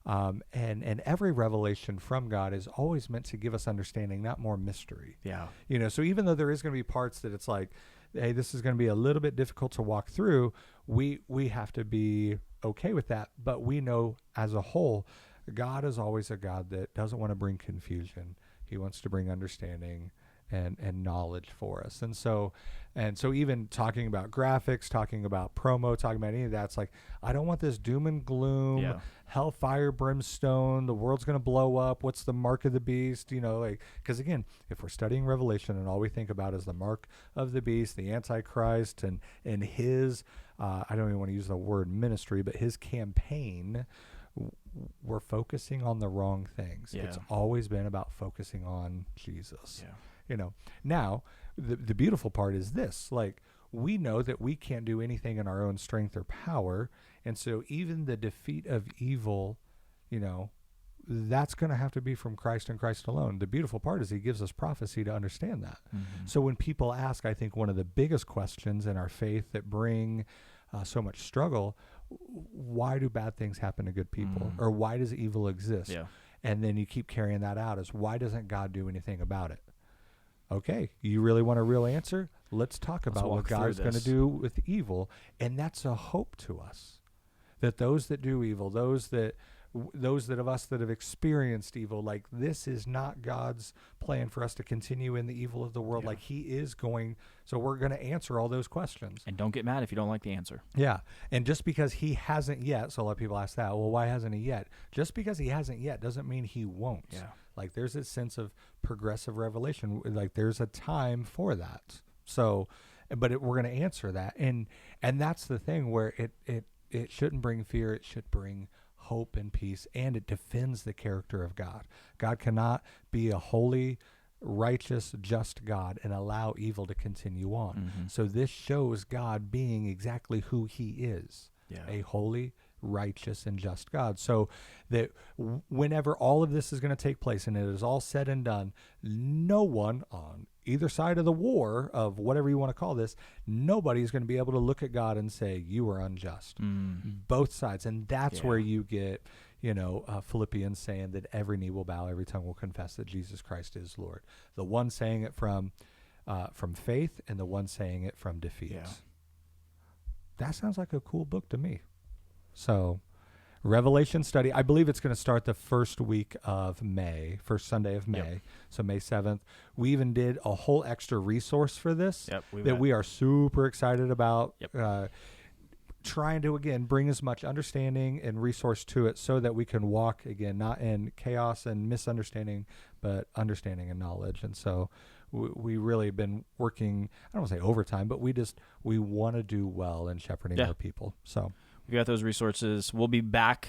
And every revelation from God is always meant to give us understanding, not more mystery. Yeah. So even though there is going to be parts that it's like, hey, this is going to be a little bit difficult to walk through, we have to be okay with that. But we know as a whole, God is always a God that doesn't want to bring confusion. He wants to bring understanding and knowledge for us. And so even talking about graphics, talking about promo, talking about any of that, it's like, I don't want this doom and gloom, hellfire, brimstone, the world's going to blow up, what's the mark of the beast, because again, if we're studying Revelation and all we think about is the mark of the beast, the Antichrist, and his, I don't even want to use the word ministry, but his campaign, we're focusing on the wrong things. Yeah. It's always been about focusing on Jesus. Yeah. Now the beautiful part is this, like, we know that we can't do anything in our own strength or power. And so even the defeat of evil, that's going to have to be from Christ and Christ alone. The beautiful part is he gives us prophecy to understand that. Mm-hmm. So when people ask, I think one of the biggest questions in our faith that bring so much struggle, why do bad things happen to good people? Or why does evil exist? Yeah. And then you keep carrying that out as, why doesn't God do anything about it? Okay, you really want a real answer? Let's talk about what God's going to do with evil. And that's a hope to us, that those that do evil, those of us that have experienced evil, like, this is not God's plan for us to continue in the evil of the world. Yeah. Like, he is going, so we're going to answer all those questions. And don't get mad if you don't like the answer. Yeah. And just because he hasn't yet, so a lot of people ask that, well, why hasn't he yet? Just because he hasn't yet doesn't mean he won't. Yeah. Like, there's this sense of progressive revelation. Like, there's a time for that. So, but we're going to answer that. And that's the thing where it shouldn't bring fear. It should bring hope and peace, and it defends the character of God. God cannot be a holy, righteous, just God and allow evil to continue on. Mm-hmm. So this shows God being exactly who he is, a holy, righteous, and just God. So that whenever all of this is going to take place and it is all said and done, no one on either side of the war of whatever you want to call this, nobody's going to be able to look at God and say, you are unjust. Both sides. And that's where you get, Philippians saying that every knee will bow, every tongue will confess that Jesus Christ is Lord. The one saying it from faith, and the one saying it from defeat. Yeah. That sounds like a cool book to me. So, Revelation study, I believe it's going to start the first week of May, first Sunday of May, so May 7th. We even did a whole extra resource for this we are super excited about, trying to, again, bring as much understanding and resource to it so that we can walk, again, not in chaos and misunderstanding, but understanding and knowledge. And so we really have been working, I don't want to say overtime, but we want to do well in shepherding our people. So we got those resources. We'll be back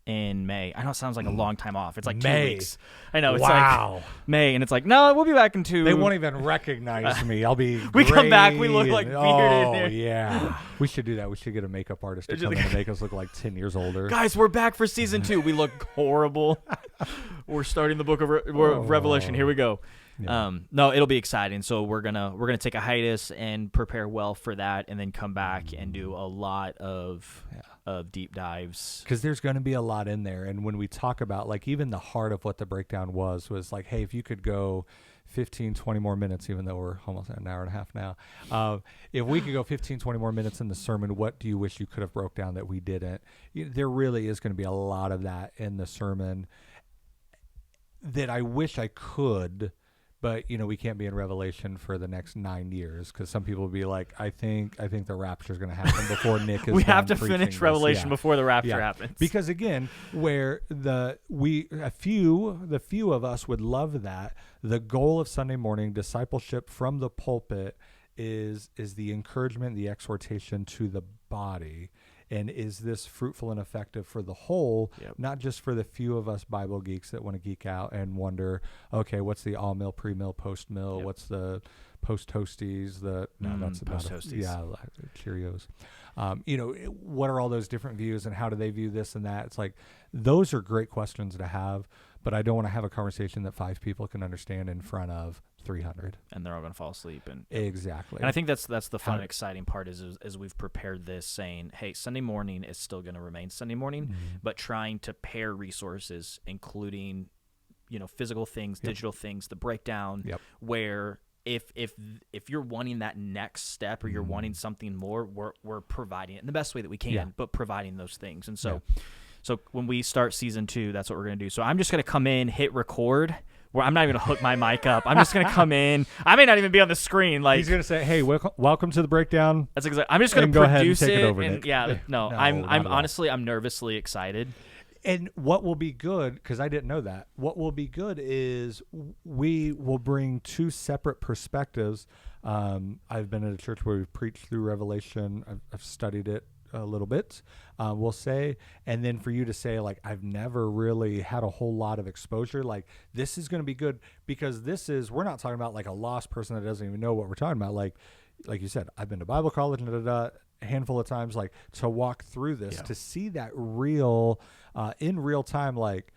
in May. I know it sounds like a long time off. It's like 2 weeks. I know. It's like May, and it's like, no, we'll be back in 2. They won't even recognize me. I'll be We come back, we look like bearded. Oh, yeah. We should do that. We should get a makeup artist to come in and make us look like 10 years older. Guys, we're back for season 2. We look horrible. We're starting the book of Revelation. Here we go. Yeah. No, it'll be exciting. So we're gonna take a hiatus and prepare well for that, and then come back and do a lot of deep dives, because there's going to be a lot in there. And when we talk about, like, even the heart of what the breakdown was like, hey, if you could go 15-20 more minutes, even though we're almost at an hour and a half now, if we could go 15-20 more minutes in the sermon, what do you wish you could have broke down that we didn't? There really is going to be a lot of that in the sermon that I wish I could. But, we can't be in Revelation for the next 9 years, because some people will be like, I think the rapture is going to happen before Nick is we have to finish Revelation before the rapture happens. Because, again, where the few of us would love that, the goal of Sunday morning discipleship from the pulpit is the encouragement, the exhortation to the body. And is this fruitful and effective for the whole, not just for the few of us Bible geeks that want to geek out and wonder, okay, what's the all-meal, pre-meal, post-meal? What's the post-toasties? That's about post-toasties. Cheerios. What are all those different views, and how do they view this and that? It's like, those are great questions to have. but I don't want to have a conversation that 5 people can understand in front of 300. And they're all going to fall asleep. And exactly. And I think that's the fun and exciting part is we've prepared this saying, hey, Sunday morning is still going to remain Sunday morning, but trying to pair resources, including, physical things, digital things, the breakdown, where if you're wanting that next step or you're wanting something more, we're providing it in the best way that we can, but providing those things. And so when we start season 2, that's what we're going to do. So I'm just going to come in, hit record. Where I'm not even going to hook my mic up. I'm just going to come in. I may not even be on the screen. Like he's going to say, "Hey, welcome to the breakdown." That's exactly. I'm just going to produce it. Take it over, and no, I'm honestly, I'm nervously excited. And what will be good, because I didn't know that, what will be good is we will bring 2 separate perspectives. I've been at a church where we've preached through Revelation. I've studied it a little bit, we'll say, and then for you to say, like, I've never really had a whole lot of exposure, like, this is going to be good, because we're not talking about like a lost person that doesn't even know what we're talking about. Like you said, I've been to Bible college a handful of times, like, to walk through this, to see that real, in real time, like,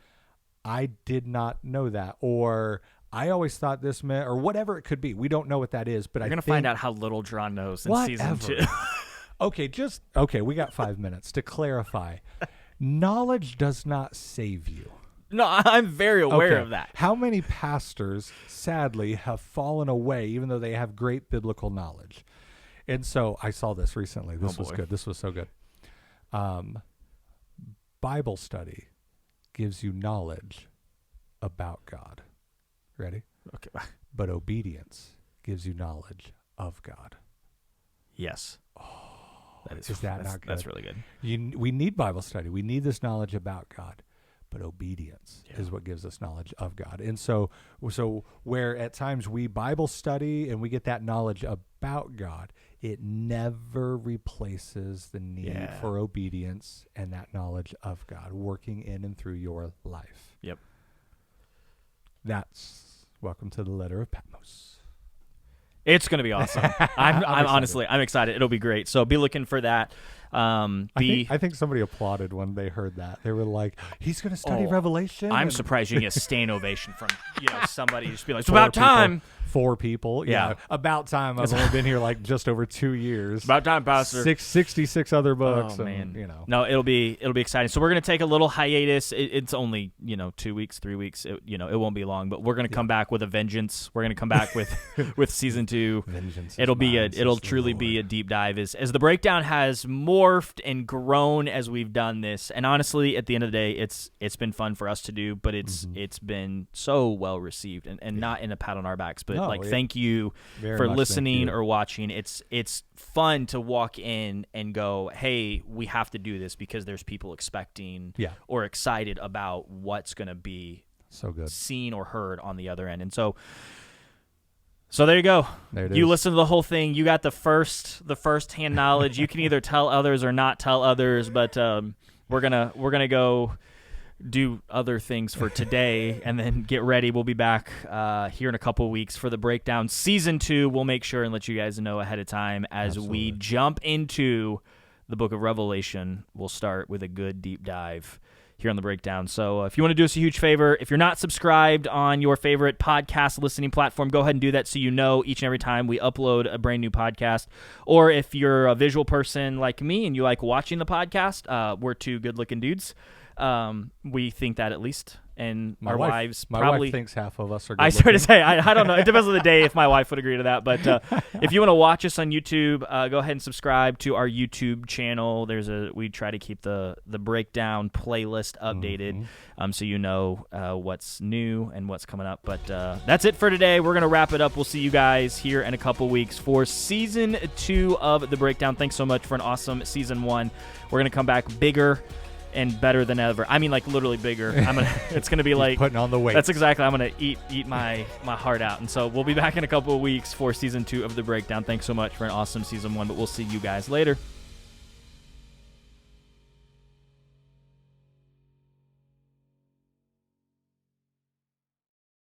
I did not know that, or I always thought this meant, or whatever it could be. We don't know what that is, but You're going to find out how little John knows in season 2. Okay, we got 5 minutes to clarify. Knowledge does not save you. No, I'm very aware of that. How many pastors, sadly, have fallen away even though they have great biblical knowledge? And so I saw this recently. This was good. This was so good. Bible study gives you knowledge about God. Ready? Okay. But obedience gives you knowledge of God. Yes. Is that not good? That's really good. We need Bible study. We need this knowledge about God, but obedience is what gives us knowledge of God. And so where at times we Bible study and we get that knowledge about God, it never replaces the need for obedience and that knowledge of God working in and through your life. Yep. That's welcome to the letter of Patmos. It's going to be awesome. I'm honestly, I'm excited. It'll be great. So be looking for that. I think somebody applauded when they heard that. They were like, he's going to study Revelation. I'm surprised you get a standing ovation from somebody. Just be like, it's about time. 4 people. Yeah. About time. I've only been here like just over 2 years. It's about time, Pastor. 66 other books. Oh, man. No, it'll be exciting. So we're going to take a little hiatus. It's only, 2 weeks, 3 weeks. It won't be long, but we're going to come back with a vengeance. We're going to come back with season 2. Vengeance. It'll truly be a deep dive as the breakdown has morphed and grown as we've done this. And honestly, at the end of the day, it's been fun for us to do, but it's been so well received and not in a pat on our backs, but thank you for listening or watching. It's fun to walk in and go, hey, we have to do this because there's people expecting or excited about what's going to be so good seen or heard on the other end. And so there you go. There you listen to the whole thing. You got the first-hand knowledge. You can either tell others or not tell others, but we're gonna go do other things for today and then get ready. We'll be back here in a couple of weeks for the breakdown. Season 2, we'll make sure and let you guys know ahead of time as we jump into the book of Revelation. We'll start with a good deep dive here on the breakdown. So if you want to do us a huge favor, if you're not subscribed on your favorite podcast listening platform, go ahead and do that so you know each and every time we upload a brand new podcast. Or if you're a visual person like me and you like watching the podcast, we're 2 good-looking dudes. We think that at least. And my wife thinks half of us are good. I started to say, I don't know. It depends on the day if my wife would agree to that. But if you want to watch us on YouTube, go ahead and subscribe to our YouTube channel. We try to keep the breakdown playlist updated, so you know what's new and what's coming up. But that's it for today. We're gonna wrap it up. We'll see you guys here in a couple weeks for season 2 of the breakdown. Thanks so much for an awesome season 1. We're gonna come back bigger and better than ever. I mean, like, literally bigger. It's gonna be like putting on the weight. That's exactly. I'm gonna eat my heart out. And so we'll be back in a couple of weeks for season 2 of the breakdown. Thanks so much for an awesome season 1. But we'll see you guys later.